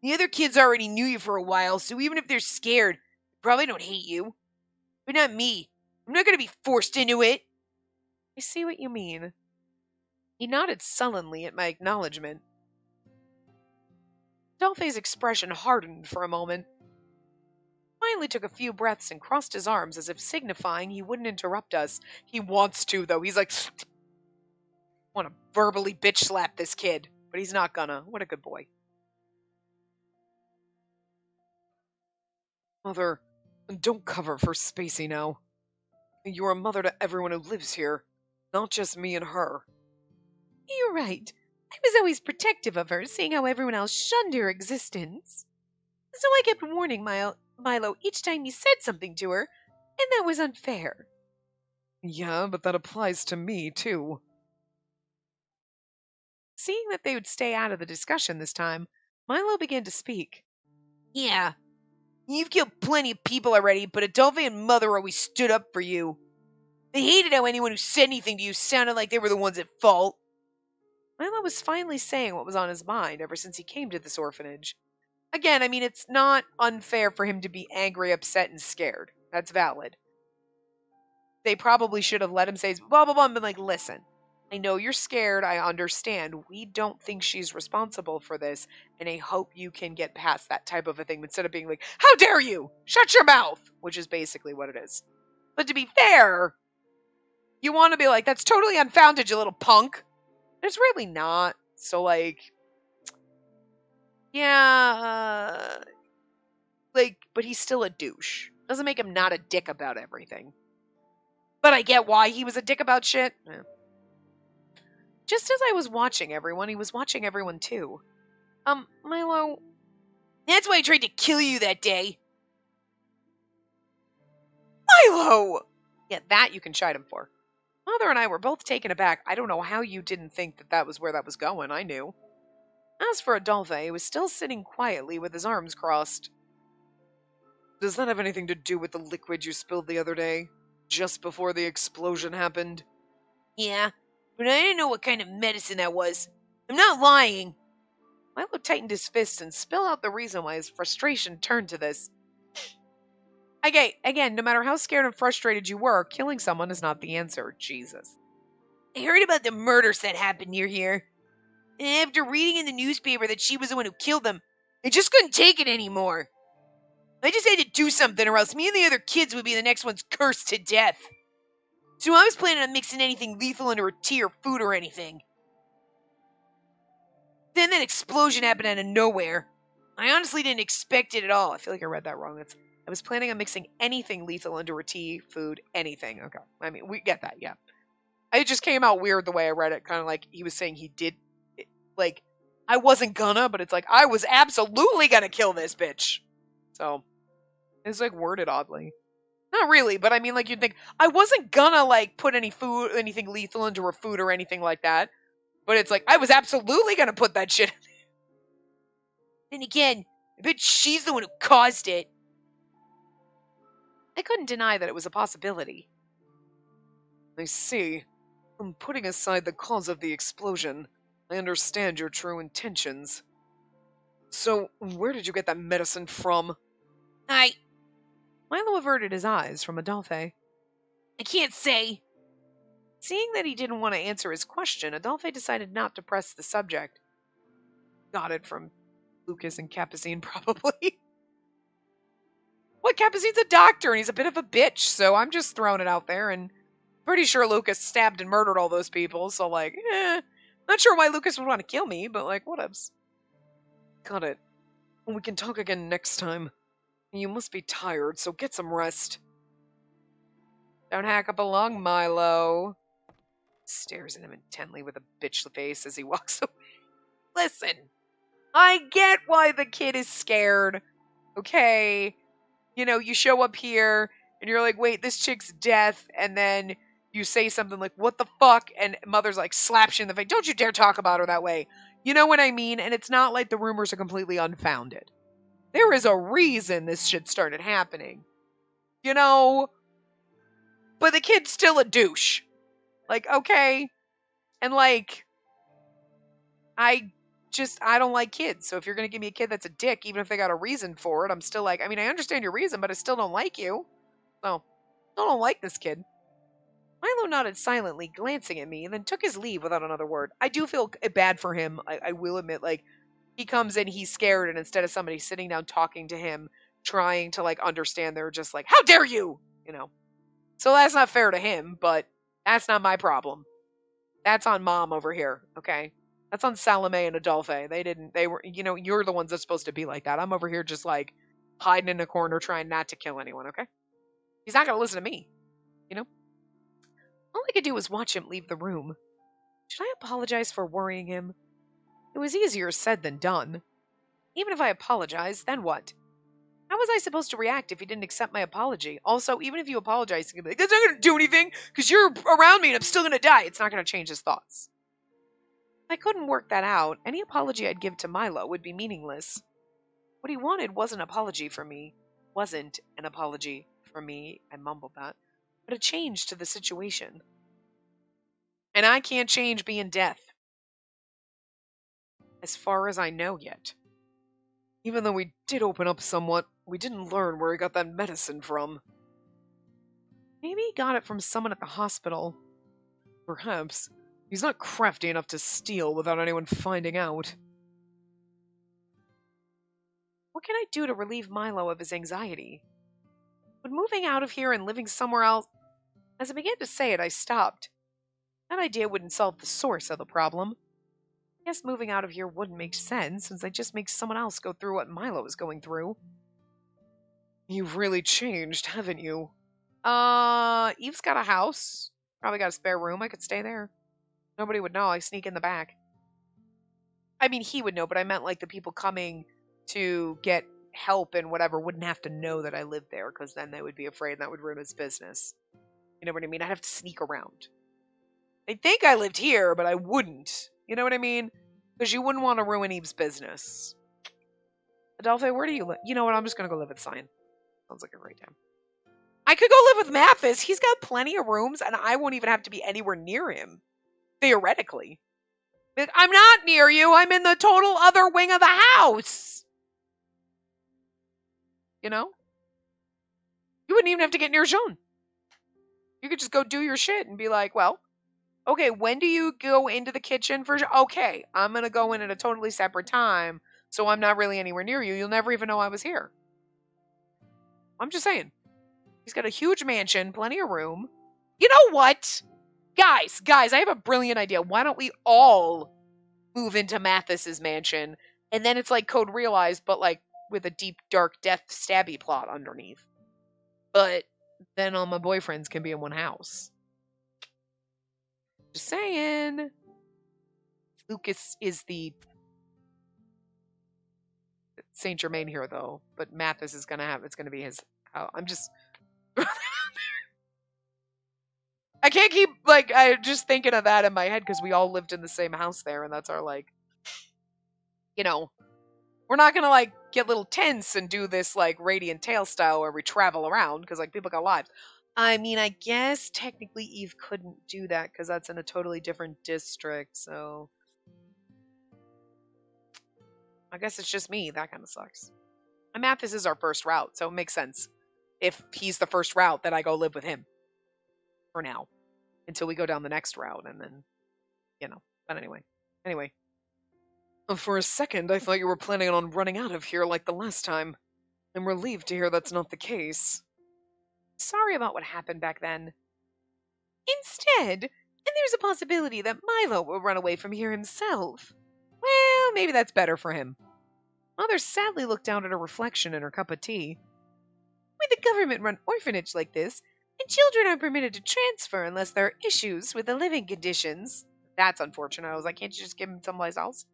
The other kids already knew you for a while, so even if they're scared, they probably don't hate you. But not me. I'm not going to be forced into it. I see what you mean. He nodded sullenly at my acknowledgement. Dolphy's expression hardened for a moment. Finally took a few breaths and crossed his arms as if signifying he wouldn't interrupt us. He wants to, though. He's like, want to verbally bitch slap this kid, but he's not gonna. What a good boy. Mother, don't cover for Spacey now. You're a mother to everyone who lives here, not just me and her. You're right. I was always protective of her, seeing how everyone else shunned her existence. So I kept warning Milo each time he said something to her, and that was unfair. Yeah, but that applies to me, too. Seeing that they would stay out of the discussion this time, Milo began to speak. Yeah, you've killed plenty of people already, but Adolphe and Mother always stood up for you. They hated how anyone who said anything to you sounded like they were the ones at fault. Milo was finally saying what was on his mind ever since he came to this orphanage. Again, I mean, it's not unfair for him to be angry, upset, and scared. That's valid. They probably should have let him say blah, blah, blah, and been like, listen, I know you're scared. I understand. We don't think she's responsible for this, and I hope you can get past that type of a thing instead of being like, how dare you? Shut your mouth, which is basically what it is. But to be fair, you want to be like, that's totally unfounded, you little punk. And it's really not. So, like, yeah, but he's still a douche. Doesn't make him not a dick about everything. But I get why he was a dick about shit. Just as I was watching everyone, he was watching everyone too. Milo, That's why I tried to kill you that day. Milo! Yeah, that you can chide him for. Mother and I were both taken aback. I don't know how you didn't think that that was where that was going. I knew. As for Adolphe, he was still sitting quietly with his arms crossed. Does that have anything to do with the liquid you spilled the other day? Just before the explosion happened? Yeah, but I didn't know what kind of medicine that was. I'm not lying. Milo tightened his fists and spilled out the reason why his frustration turned to this. Again, no matter how scared and frustrated you were, killing someone is not the answer. Jesus. I heard about the murders that happened near here. And after reading in the newspaper that she was the one who killed them, I just couldn't take it anymore. I just had to do something or else me and the other kids would be the next ones cursed to death. So I was planning on mixing anything lethal into her tea or food or anything. Then that explosion happened out of nowhere. I honestly didn't expect it at all. I feel like I read that wrong. I was planning on mixing anything lethal into her tea, food, anything. Okay. I mean, we get that, yeah. It just came out weird the way I read it, kind of like he was saying he did. Like, I wasn't gonna, but it's like, I was absolutely gonna kill this bitch. So, it's like worded oddly. Not really, but I mean, like, you'd think, I wasn't gonna, like, put anything lethal into her food or anything like that. But it's like, I was absolutely gonna put that shit. And again, I bet she's the one who caused it. I couldn't deny that it was a possibility. I see. From putting aside the cause of the explosion, I understand your true intentions. So, where did you get that medicine from? Milo averted his eyes from Adolphe. I can't say. Seeing that he didn't want to answer his question, Adolphe decided not to press the subject. Got it from Lucas and Capucine, probably. What, Capucine's a doctor and he's a bit of a bitch, so I'm just throwing it out there, and pretty sure Lucas stabbed and murdered all those people, so like, not sure why Lucas would want to kill me, but like, whatevs. Got it. We can talk again next time. You must be tired, so get some rest. Don't hack up a lung, Milo. Stares at him intently with a bitch face as he walks away. Listen, I get why the kid is scared. Okay, you know, you show up here and you're like, wait, this chick's death, and then you say something like, what the fuck? And mother's like, slaps you in the face. Don't you dare talk about her that way. You know what I mean? And it's not like the rumors are completely unfounded. There is a reason this shit started happening. You know? But the kid's still a douche. Like, okay. And like, I don't like kids. So if you're going to give me a kid that's a dick, even if they got a reason for it, I'm still like, I mean, I understand your reason, but I still don't like you. So, I don't like this kid. Milo nodded silently, glancing at me, and then took his leave without another word. I do feel bad for him, I will admit. Like, he comes in, he's scared, and instead of somebody sitting down talking to him, trying to, like, understand, they're just like, how dare you? You know? So that's not fair to him, but that's not my problem. That's on Mom over here, okay? That's on Salome and Adolphe. They were, you know, you're the ones that's supposed to be like that. I'm over here just, like, hiding in a corner trying not to kill anyone, okay? He's not gonna listen to me, you know? All I could do was watch him leave the room. Should I apologize for worrying him? It was easier said than done. Even if I apologized, then what? How was I supposed to react if he didn't accept my apology? Also, even if you apologize, he could be like, that's not going to do anything because you're around me and I'm still going to die. It's not going to change his thoughts. If I couldn't work that out, any apology I'd give to Milo would be meaningless. What he wanted wasn't an apology from me. Wasn't an apology from me, I mumbled that, but a change to the situation. And I can't change being death. As far as I know yet. Even though we did open up somewhat, we didn't learn where he got that medicine from. Maybe he got it from someone at the hospital. Perhaps. He's not crafty enough to steal without anyone finding out. What can I do to relieve Milo of his anxiety? Would moving out of here and living somewhere else... As I began to say it, I stopped. That idea wouldn't solve the source of the problem. I guess moving out of here wouldn't make sense, since I just make someone else go through what Milo is going through. You've really changed, haven't you? Eve's got a house. Probably got a spare room. I could stay there. Nobody would know. I sneak in the back. I mean, he would know, but I meant like the people coming to get help and whatever wouldn't have to know that I lived there because then they would be afraid and that would ruin his business. You know what I mean? I'd have to sneak around. They'd think I lived here, but I wouldn't. You know what I mean? Because you wouldn't want to ruin Eve's business. Adolphe, where do you live? You know what? I'm just going to go live with Cyan. Sounds like a great time. I could go live with Mathis. He's got plenty of rooms, and I won't even have to be anywhere near him. Theoretically. Like, I'm not near you. I'm in the total other wing of the house. You know? You wouldn't even have to get near Jean. You could just go do your shit and be like, well, okay, when do you go into the kitchen for... Okay, I'm going to go in at a totally separate time, so I'm not really anywhere near you. You'll never even know I was here. I'm just saying. He's got a huge mansion, plenty of room. You know what? Guys, I have a brilliant idea. Why don't we all move into Mathis's mansion, and then it's like Code Realized, but like with a deep, dark, death stabby plot underneath. But then all my boyfriends can be in one house. Just saying. Lucas is the Saint Germain here, though. But Mathis is it's gonna be his. I'm just. I can't keep I just thinking of that in my head because we all lived in the same house there, and that's our we're not gonna get little tents and do this Radiant Tale style where we travel around because people got lives. I mean, I guess technically Eve couldn't do that because that's in a totally different district, so I guess it's just me. That kind of sucks. And Mathis is our first route, so it makes sense if he's the first route that I go live with him for now until we go down the next route, and then but anyway, for a second I thought you were planning on running out of here like the last time. I'm relieved to hear that's not the case. Sorry about what happened back then. Instead, and there's a possibility that Milo will run away from here himself. Well, maybe that's better for him. Mother sadly looked down at her reflection in her cup of tea. With a government-run orphanage like this, and children aren't permitted to transfer unless there are issues with the living conditions. That's unfortunate. I was like, can't you just give him someplace else?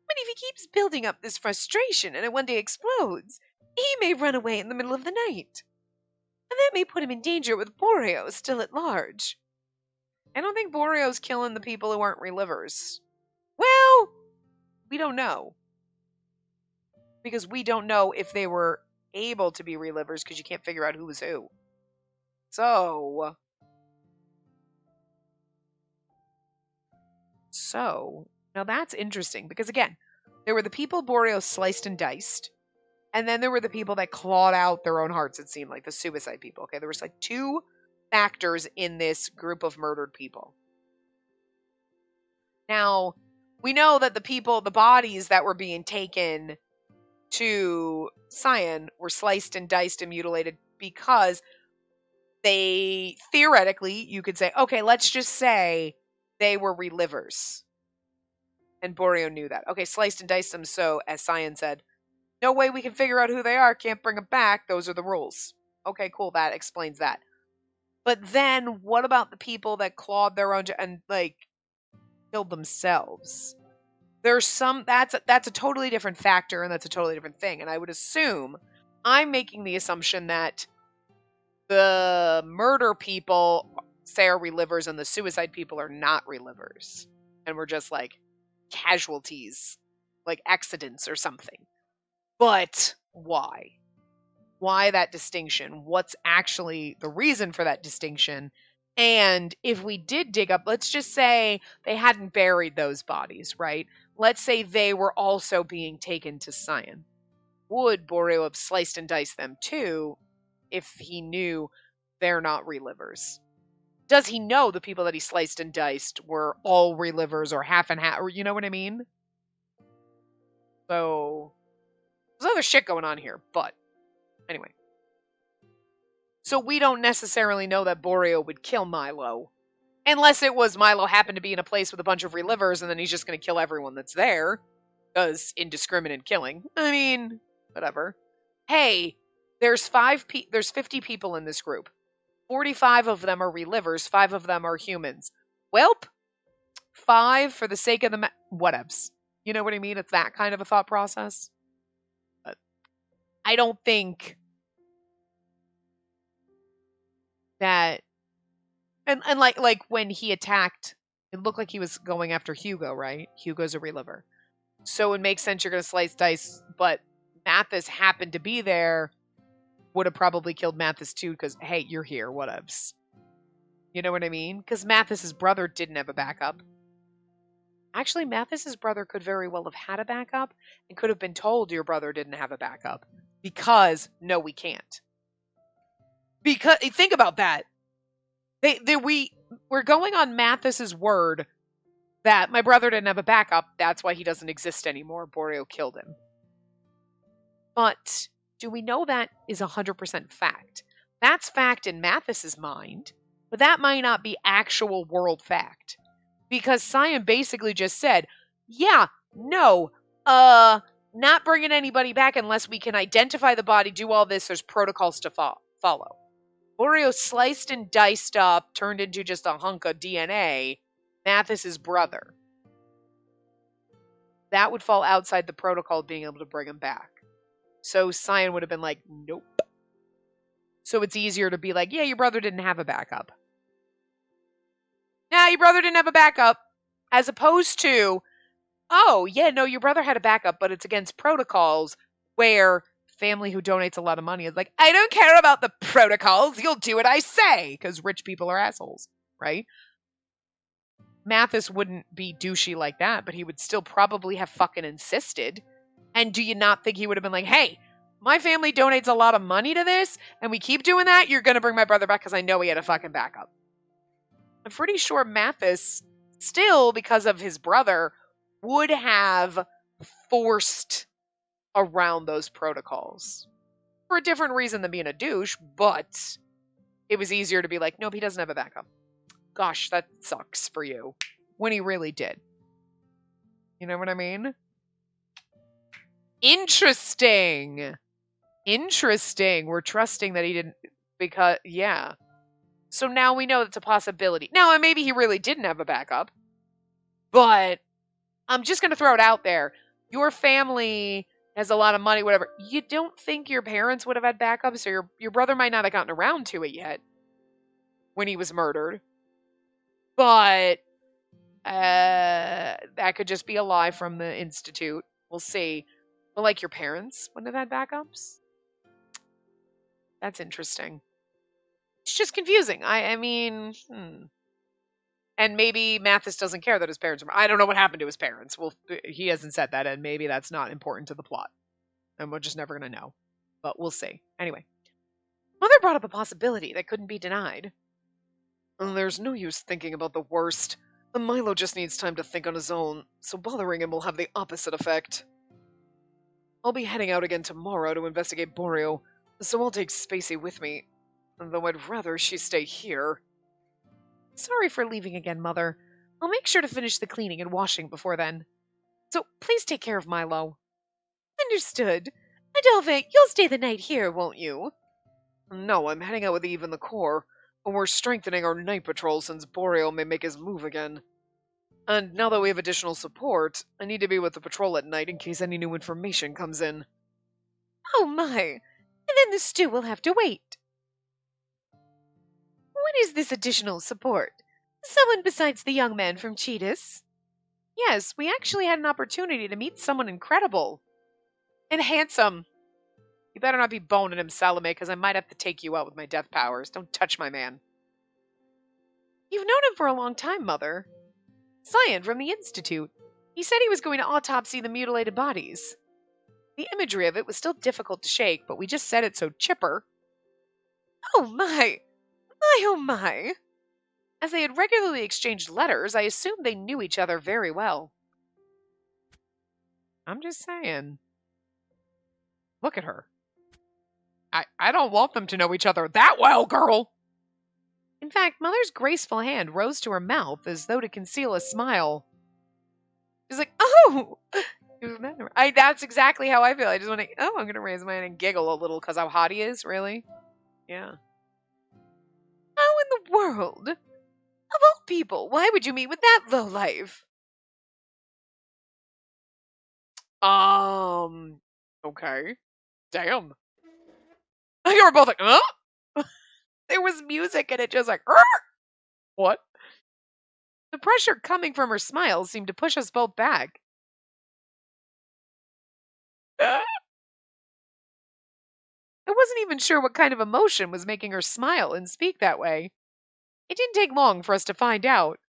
But if he keeps building up this frustration and it one day explodes, he may run away in the middle of the night. And that may put him in danger with Boreo still at large. I don't think Boreo's killing the people who aren't relivers. Well, we don't know. Because we don't know if they were able to be relivers because you can't figure out who was who. So, now that's interesting because again, there were the people Boreo sliced and diced, and then there were the people that clawed out their own hearts, it seemed like, the suicide people. Okay, there was two factors in this group of murdered people. Now, we know that the bodies that were being taken to Cyan were sliced and diced and mutilated because they, theoretically, you could say, okay, let's just say they were relivers. And Boreo knew that. Okay, sliced and diced them, so, as Cyan said, no way we can figure out who they are, can't bring them back, those are the rules. Okay, cool, that explains that. But then, what about the people that clawed their own, and, killed themselves? There's that's a totally different factor, and that's a totally different thing, and I would assume, I'm making the assumption that the murder people say are relivers and the suicide people are not relivers. And we're just casualties, accidents or something. But why? Why that distinction? What's actually the reason for that distinction? And if we did dig up, let's just say they hadn't buried those bodies, right? Let's say they were also being taken to Cyan. Would Boreo have sliced and diced them too if he knew they're not relivers? Does he know the people that he sliced and diced were all relivers or half and half, or you know what I mean? So, there's other shit going on here, but anyway. So we don't necessarily know that Boreo would kill Milo. Unless it was Milo happened to be in a place with a bunch of relivers and then he's just going to kill everyone that's there. Because indiscriminate killing. I mean, whatever. Hey, there's 50 people in this group. 45 of them are relivers, 5 of them are humans. Welp, 5 for the sake of the whatevs. You know what I mean? It's that kind of a thought process. But I don't think that and like when he attacked, it looked like he was going after Hugo, right? Hugo's a reliver. So it makes sense you're gonna slice dice, but Mathis happened to be there, would have probably killed Mathis too, because hey, you're here, whatevs. You know what I mean? Because Mathis's brother didn't have a backup. Actually, Mathis's brother could very well have had a backup and could have been told your brother didn't have a backup. Because no, we can't. Because think about that. We're going on Mathis's word that my brother didn't have a backup. That's why he doesn't exist anymore. Borio killed him. But do we know that is 100% fact? That's fact in Mathis's mind, but that might not be actual world fact. Because Cyan basically just said, yeah, no, not bringing anybody back unless we can identify the body, do all this, there's protocols to follow. Borio sliced and diced up, turned into just a hunk of DNA, Mathis's brother. That would fall outside the protocol of being able to bring him back. So Cyan would have been like, nope. So it's easier to be like, yeah, your brother didn't have a backup. Yeah, your brother didn't have a backup. As opposed to, oh, yeah, no, your brother had a backup, but it's against protocols where family who donates a lot of money is like, I don't care about the protocols. You'll do what I say. Because rich people are assholes, right? Mathis wouldn't be douchey like that, but he would still probably have fucking insisted. And do you not think he would have been like, hey, my family donates a lot of money to this, and we keep doing that, you're going to bring my brother back because I know he had a fucking backup. I'm pretty sure Mathis, still, because of his brother, would have forced around those protocols. For a different reason than being a douche, but it was easier to be like, nope, he doesn't have a backup. Gosh, that sucks for you. When he really did. You know what I mean? Interesting. We're trusting that he didn't, because, yeah. So now we know it's a possibility. Now, maybe he really didn't have a backup, but I'm just going to throw it out there. Your family has a lot of money, whatever. You don't think your parents would have had backups, or your brother might not have gotten around to it yet when he was murdered. But that could just be a lie from the Institute. We'll see. But like your parents wouldn't have had backups? That's interesting. It's just confusing. I mean, And maybe Mathis doesn't care that his parents are... I don't know what happened to his parents. Well, he hasn't said that, and maybe that's not important to the plot. And we're just never going to know. But we'll see. Anyway. Mother brought up a possibility that couldn't be denied. There's no use thinking about the worst. Milo just needs time to think on his own, so bothering him will have the opposite effect. I'll be heading out again tomorrow to investigate Borio, so I'll take Spacey with me, though I'd rather she stay here. Sorry for leaving again, Mother. I'll make sure to finish the cleaning and washing before then. So please take care of Milo. Understood. Adolphe, you'll stay the night here, won't you? No, I'm heading out with Eve and the Corps. We're strengthening our night patrol since Boreal may make his move again. And now that we have additional support, I need to be with the patrol at night in case any new information comes in. Oh my! And then the stew will have to wait. What is this additional support? Someone besides the young man from Cheetahs? Yes, we actually had an opportunity to meet someone incredible. And handsome. You better not be boning him, Salome, because I might have to take you out with my death powers. Don't touch my man. You've known him for a long time, Mother. Cyan from the Institute. He said he was going to autopsy the mutilated bodies. The imagery of it was still difficult to shake, but we just said it so chipper. Oh my! Oh my! As they had regularly exchanged letters, I assumed they knew each other very well. I'm just saying. Look at her. I don't want them to know each other that well, girl! In fact, Mother's graceful hand rose to her mouth as though to conceal a smile. She's like, oh! That's exactly how I feel. I just want to, I'm going to raise my hand and giggle a little because how hot he is, really? Yeah. How in the world? Of all people, why would you meet with that lowlife? Okay. Damn. You were both like, huh? There was music and it just like, "Arr!" What? The pressure coming from her smile seemed to push us both back. I wasn't even sure what kind of emotion was making her smile and speak that way. It didn't take long for us to find out.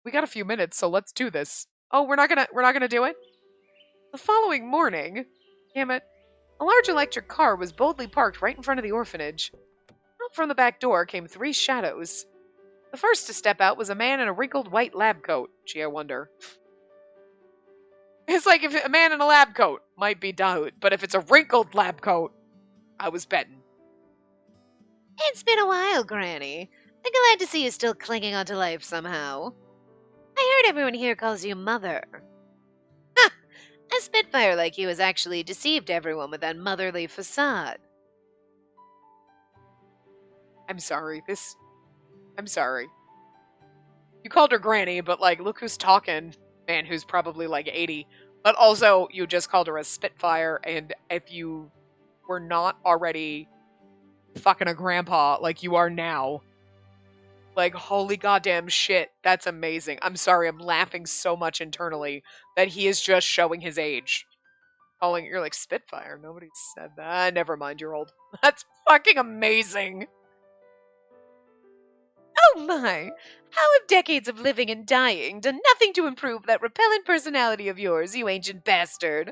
We got a few minutes, so let's do this. Oh, we're not gonna do it? The following morning, damn it, a large electric car was boldly parked right in front of the orphanage. Out from the back door came three shadows. The first to step out was a man in a wrinkled white lab coat. Gee, I wonder. It's like if a man in a lab coat might be Dahoud, but if it's a wrinkled lab coat, I was betting. It's been a while, Granny. I'm glad to see you still clinging on to life somehow. I heard everyone here calls you Mother. Ha! A Spitfire like you has actually deceived everyone with that motherly facade. I'm sorry. I'm sorry. You called her Granny, but like, look who's talking. Man who's probably like 80. But also, you just called her a Spitfire, and if you were not already fucking a grandpa like you are now, like, holy goddamn shit, that's amazing. I'm sorry, I'm laughing so much internally that he is just showing his age. Calling you're like Spitfire. Nobody said that. Never mind, you're old. That's fucking amazing. Oh my! How have decades of living and dying done nothing to improve that repellent personality of yours, you ancient bastard?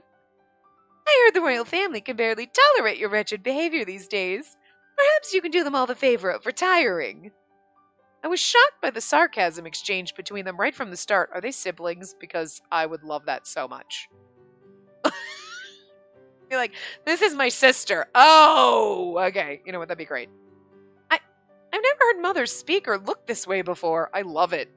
I heard the royal family can barely tolerate your wretched behavior these days. Perhaps you can do them all the favor of retiring. I was shocked by the sarcasm exchanged between them right from the start. Are they siblings? Because I would love that so much. You're like, this is my sister. Oh, okay. You know what? That'd be great. I've never heard mothers speak or look this way before. I love it.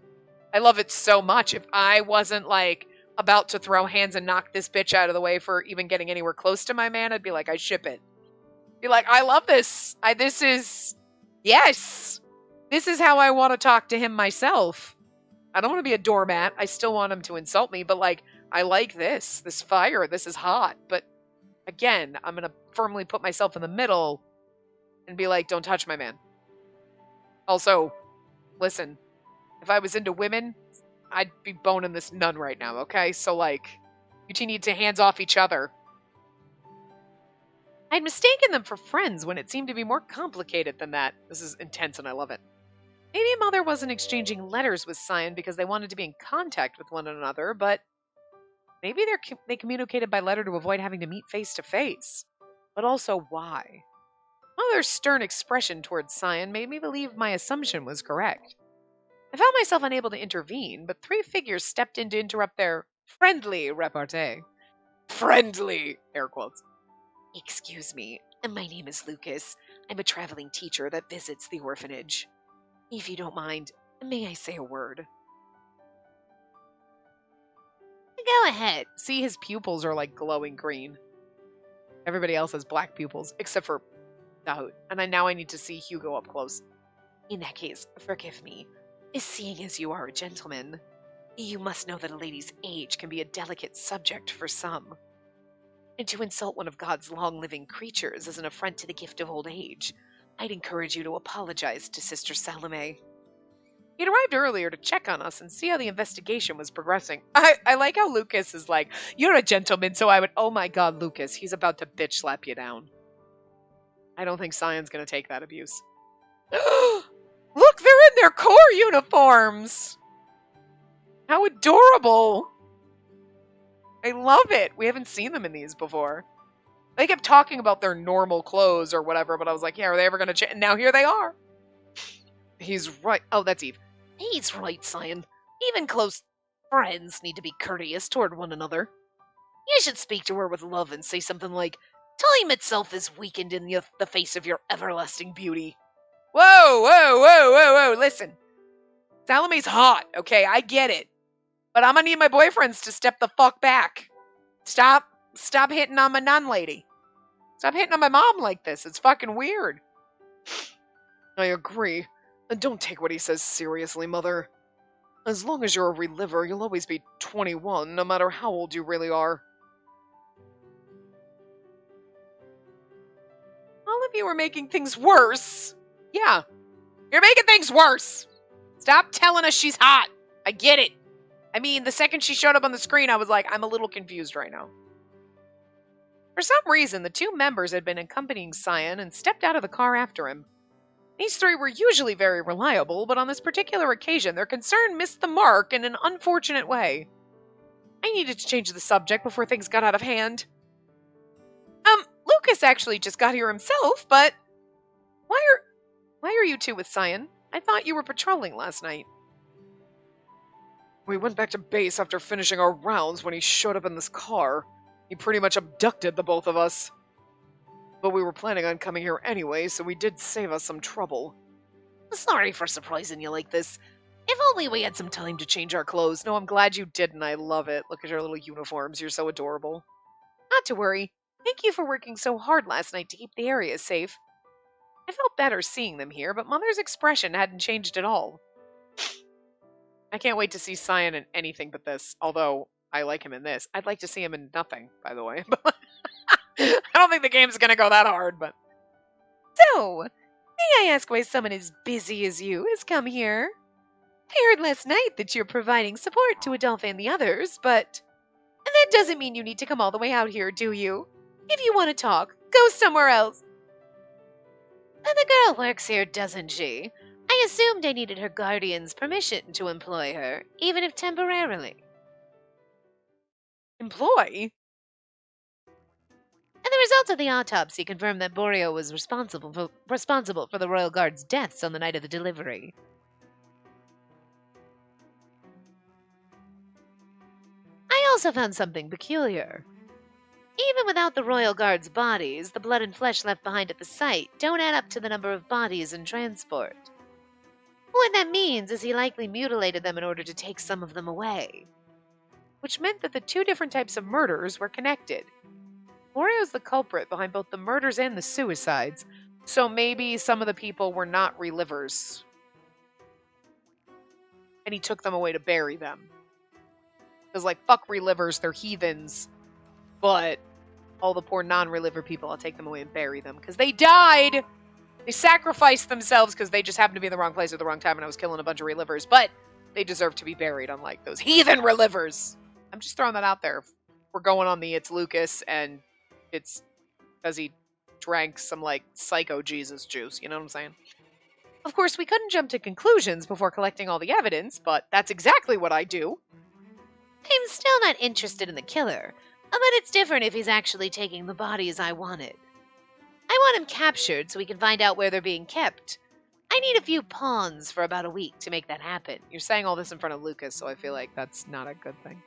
I love it so much. If I wasn't like about to throw hands and knock this bitch out of the way for even getting anywhere close to my man, I'd be like, I ship it. Be like, I love this. Yes. This is how I want to talk to him myself. I don't want to be a doormat. I still want him to insult me, but like, I like this. This fire. This is hot. But again, I'm going to firmly put myself in the middle and be like, don't touch my man. Also, listen, if I was into women, I'd be boning this nun right now, okay? So, like, you two need to hands off each other. I'd mistaken them for friends when it seemed to be more complicated than that. This is intense and I love it. Maybe Mother wasn't exchanging letters with Cyan because they wanted to be in contact with one another, but maybe they communicated by letter to avoid having to meet face to face. But also, why? Mother's stern expression towards Cyan made me believe my assumption was correct. I found myself unable to intervene, but three figures stepped in to interrupt their friendly repartee. Friendly, air quotes. Excuse me, my name is Lucas. I'm a traveling teacher that visits the orphanage. If you don't mind, may I say a word? Go ahead. See, his pupils are like glowing green. Everybody else has black pupils, except for Dahoud. And now I need to see Hugo up close. In that case, forgive me. Seeing as you are a gentleman, you must know that a lady's age can be a delicate subject for some. And to insult one of God's long-living creatures is an affront to the gift of old age. I'd encourage you to apologize to Sister Salome. He'd arrived earlier to check on us and see how the investigation was progressing. I like how Lucas is like, you're a gentleman, so I would, oh my god, Lucas, he's about to bitch slap you down. I don't think Cyan's gonna take that abuse. Look, they're in their core uniforms! How adorable! I love it. We haven't seen them in these before. They kept talking about their normal clothes or whatever, but I was like, yeah, are they ever gonna change? And now here they are. He's right. Oh, that's Eve. He's right, Cyan. Even close friends need to be courteous toward one another. You should speak to her with love and say something like, time itself is weakened in the face of your everlasting beauty. Whoa, whoa, whoa, whoa, whoa, listen. Salome's hot, okay, I get it. But I'm gonna need my boyfriends to step the fuck back. Stop hitting on my nun lady. Stop hitting on my mom like this. It's fucking weird. I agree. And don't take what he says seriously, Mother. As long as you're a reliver, you'll always be 21, no matter how old you really are. you were making things worse. Yeah, you're making things worse. Stop telling us she's hot. I get it. I mean, the second she showed up on the screen, I was like, I'm a little confused right now. For some reason, the two members had been accompanying Cyan and stepped out of the car after him. These three were usually very reliable, but on this particular occasion, their concern missed the mark in an unfortunate way. I needed to change the subject before things got out of hand. Lucas actually just got here himself, but why are you two with Cyan? I thought you were patrolling last night. We went back to base after finishing our rounds when he showed up in this car. He pretty much abducted the both of us. But we were planning on coming here anyway, so we did save us some trouble. Sorry for surprising you like this. If only we had some time to change our clothes. No, I'm glad you didn't. I love it. Look at your little uniforms. You're so adorable. Not to worry. Thank you for working so hard last night to keep the area safe. I felt better seeing them here, but Mother's expression hadn't changed at all. I can't wait to see Cyan in anything but this, although I like him in this. I'd like to see him in nothing, by the way. I don't think the game's gonna go that hard, but... So, may I ask why someone as busy as you has come here? I heard last night that you're providing support to Adolphe and the others, but... that doesn't mean you need to come all the way out here, do you? If you want to talk, go somewhere else. The girl works here, doesn't she? I assumed I needed her guardian's permission to employ her, even if temporarily. Employ? And the results of the autopsy confirmed that Borio was responsible for the Royal Guard's deaths on the night of the delivery. I also found something peculiar. Even without the Royal Guard's bodies, the blood and flesh left behind at the site don't add up to the number of bodies in transport. What that means is he likely mutilated them in order to take some of them away. Which meant that the two different types of murders were connected. Borio's the culprit behind both the murders and the suicides, so maybe some of the people were not relivers. And he took them away to bury them. Because, like, fuck relivers, they're heathens. But all the poor non-reliver people, I'll take them away and bury them. Because they died! They sacrificed themselves because they just happened to be in the wrong place at the wrong time and I was killing a bunch of relivers. But they deserve to be buried, unlike those heathen relivers! I'm just throwing that out there. We're going on the it's Lucas and it's because he drank some, like, psycho Jesus juice. You know what I'm saying? Of course, we couldn't jump to conclusions before collecting all the evidence, but that's exactly what I do. I'm still not interested in the killer, but it's different if he's actually taking the bodies I wanted. I want him captured so we can find out where they're being kept. I need a few pawns for about a week to make that happen. You're saying all this in front of Lucas, so I feel like that's not a good thing.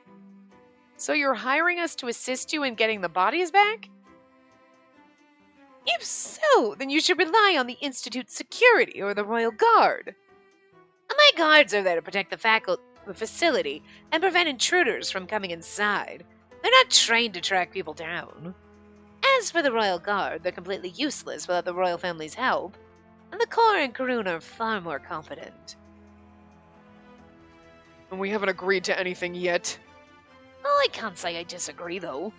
So you're hiring us to assist you in getting the bodies back? If so, then you should rely on the Institute's security or the Royal Guard. My guards are there to protect the facility and prevent intruders from coming inside. They're not trained to track people down. As for the Royal Guard, they're completely useless without the royal family's help, and the Corps and Karun are far more competent. And we haven't agreed to anything yet. Oh, I can't say I disagree, though.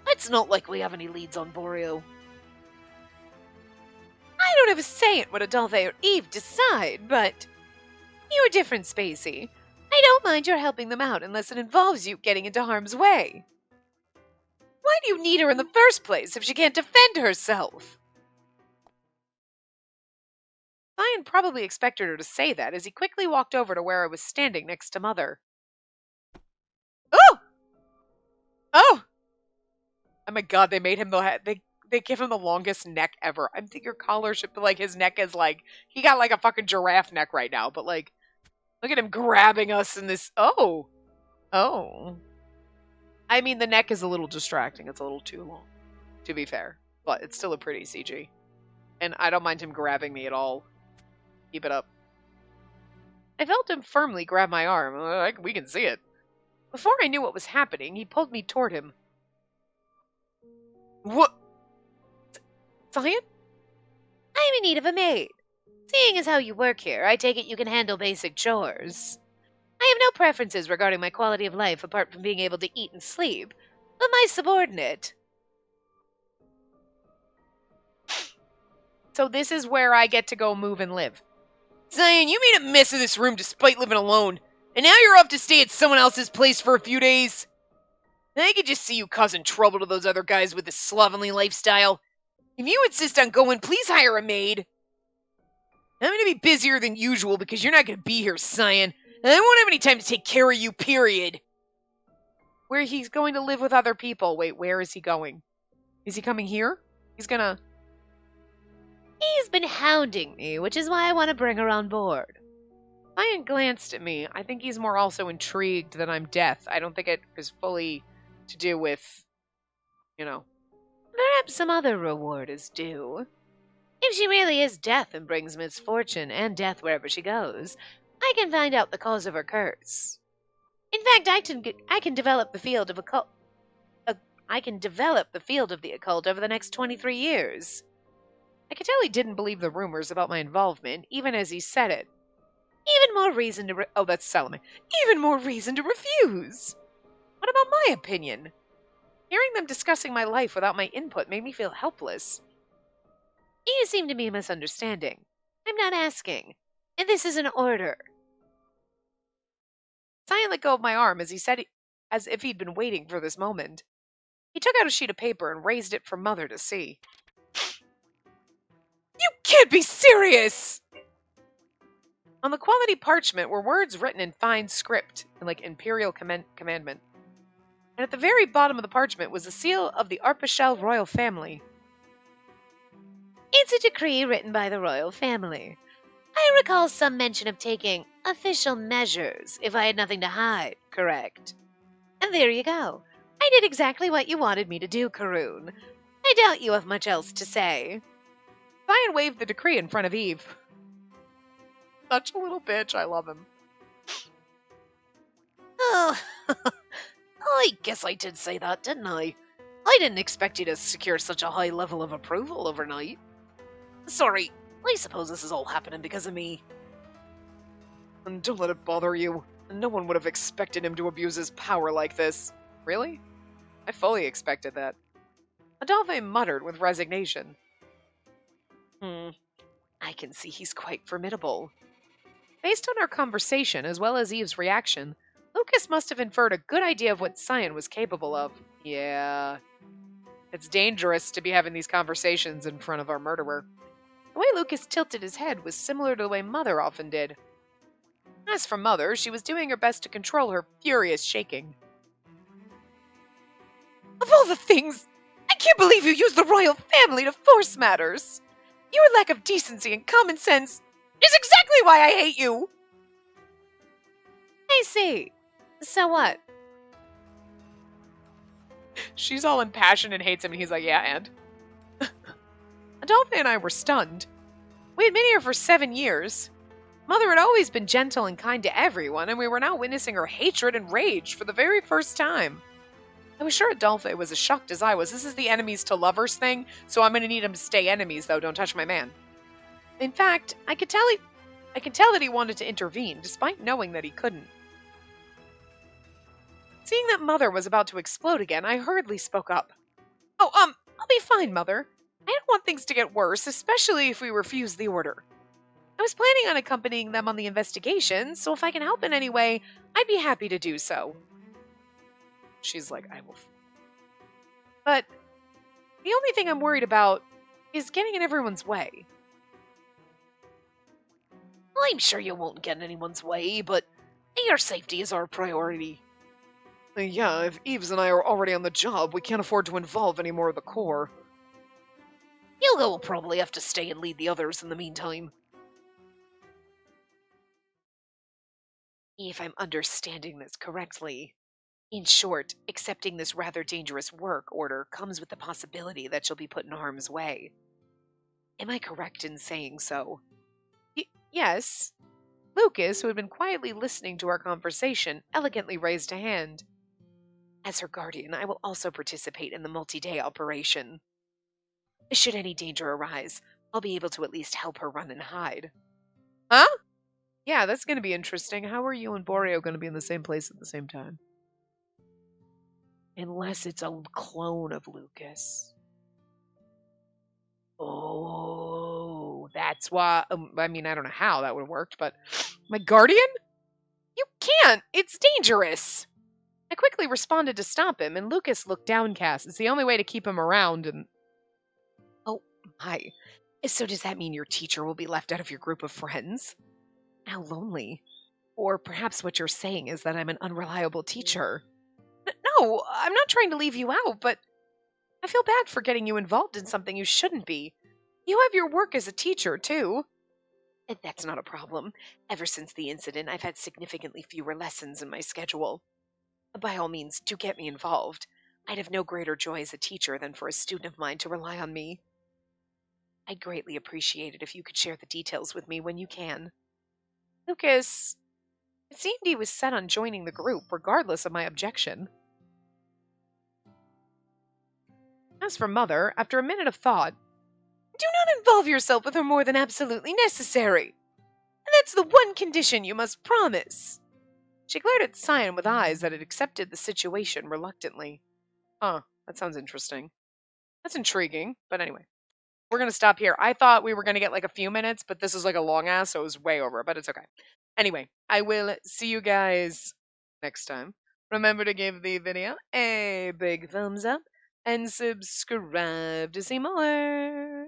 It's not like we have any leads on Borio. I don't have a say in what Adolphe or Eve decide, but you're different, Spacey. I don't mind your helping them out unless it involves you getting into harm's way. Why do you need her in the first place if she can't defend herself? Cyan probably expected her to say that as he quickly walked over to where I was standing next to Mother. Oh! Oh! Oh my god, they made him they give him the longest neck ever. I think your collar should be like his neck is like he got like a fucking giraffe neck right now, but like look at him grabbing us in this. Oh. I mean, the neck is a little distracting. It's a little too long, to be fair. But it's still a pretty CG. And I don't mind him grabbing me at all. Keep it up. I felt him firmly grab my arm. We can see it. Before I knew what was happening, he pulled me toward him. What? Cyan? I'm in need of a maid. Seeing as how you work here, I take it you can handle basic chores. I have no preferences regarding my quality of life apart from being able to eat and sleep, but my subordinate... So this is where I get to go move and live. Zion, you made a mess of this room despite living alone. And now you're off to stay at someone else's place for a few days. I could just see you causing trouble to those other guys with this slovenly lifestyle. If you insist on going, please hire a maid. I'm going to be busier than usual because you're not going to be here, Zion. And I won't have any time to take care of you, period. Where he's going to live with other people. Wait, where is he going? Is he coming here? He's gonna... He's been hounding me, which is why I want to bring her on board. Zion glanced at me. I think he's more also intrigued that I'm deaf. I don't think it is fully to do with, Perhaps some other reward is due. If she really is death and brings misfortune and death wherever she goes, I can find out the cause of her curse. In fact, I can develop the field of occult. I can develop the field of the occult over the next 23 years. I could tell he didn't believe the rumors about my involvement, even as he said it. Even more reason to... Oh, that's Salome. Even more reason to refuse. What about my opinion? Hearing them discussing my life without my input made me feel helpless. You seem to be misunderstanding. I'm not asking. And this is an order. Zion let go of my arm as he said, as if he'd been waiting for this moment. He took out a sheet of paper and raised it for Mother to see. You can't be serious! On the quality parchment were words written in fine script, in like imperial commandment. And at the very bottom of the parchment was the seal of the Arpachel royal family. It's a decree written by the royal family. I recall some mention of taking official measures if I had nothing to hide, correct? And there you go. I did exactly what you wanted me to do, Karoon. I doubt you have much else to say. Zion waved the decree in front of Eve. Such a little bitch, I love him. Oh, I guess I did say that, didn't I? I didn't expect you to secure such a high level of approval overnight. Sorry, I suppose this is all happening because of me. And don't let it bother you. No one would have expected him to abuse his power like this. Really? I fully expected that. Adolphe muttered with resignation. I can see he's quite formidable. Based on our conversation, as well as Eve's reaction, Lucas must have inferred a good idea of what Zion was capable of. Yeah. It's dangerous to be having these conversations in front of our murderer. The way Lucas tilted his head was similar to the way Mother often did. As for Mother, she was doing her best to control her furious shaking. Of all the things, I can't believe you used the royal family to force matters. Your lack of decency and common sense is exactly why I hate you. I see. So what? She's all impassioned and hates him, and he's like, yeah, and? Adolphe and I were stunned. We had been here for 7 years. Mother had always been gentle and kind to everyone, and we were now witnessing her hatred and rage for the very first time. I was sure Adolphe was as shocked as I was. This is the enemies to lovers thing, so I'm going to need him to stay enemies, though. Don't touch my man. In fact, I could tell that he wanted to intervene, despite knowing that he couldn't. Seeing that Mother was about to explode again, I hurriedly spoke up. Oh, I'll be fine, Mother. I don't want things to get worse, especially if we refuse the order. I was planning on accompanying them on the investigation, so if I can help in any way, I'd be happy to do so. She's like, I will. But the only thing I'm worried about is getting in everyone's way. I'm sure you won't get in anyone's way, but your safety is our priority. Yeah, if Eves and I are already on the job, we can't afford to involve any more of the Corps. Hugo will probably have to stay and lead the others in the meantime. If I'm understanding this correctly. In short, accepting this rather dangerous work order comes with the possibility that she'll be put in harm's way. Am I correct in saying so? Yes. Lucas, who had been quietly listening to our conversation, elegantly raised a hand. As her guardian, I will also participate in the multi-day operation. Should any danger arise, I'll be able to at least help her run and hide. Huh? Yeah, that's going to be interesting. How are you and Boreal going to be in the same place at the same time? Unless it's a clone of Lucas. Oh. That's why, I mean, I don't know how that would have worked, but my guardian? You can't! It's dangerous! I quickly responded to stop him, and Lucas looked downcast. It's the only way to keep him around, and. Oh, my. So does that mean your teacher will be left out of your group of friends? How lonely. Or perhaps what you're saying is that I'm an unreliable teacher. No, I'm not trying to leave you out, but I feel bad for getting you involved in something you shouldn't be. You have your work as a teacher, too. And that's not a problem. Ever since the incident, I've had significantly fewer lessons in my schedule. By all means, do get me involved. I'd have no greater joy as a teacher than for a student of mine to rely on me. I'd greatly appreciate it if you could share the details with me when you can. Lucas, it seemed he was set on joining the group, regardless of my objection. As for Mother, after a minute of thought, do not involve yourself with her more than absolutely necessary. And that's the one condition you must promise. She glared at Cyan with eyes that had accepted the situation reluctantly. Huh, that sounds interesting. That's intriguing, but anyway. We're going to stop here. I thought we were going to get like a few minutes, but this is like a long ass, so it was way over, but it's okay. Anyway, I will see you guys next time. Remember to give the video a big thumbs up and subscribe to see more.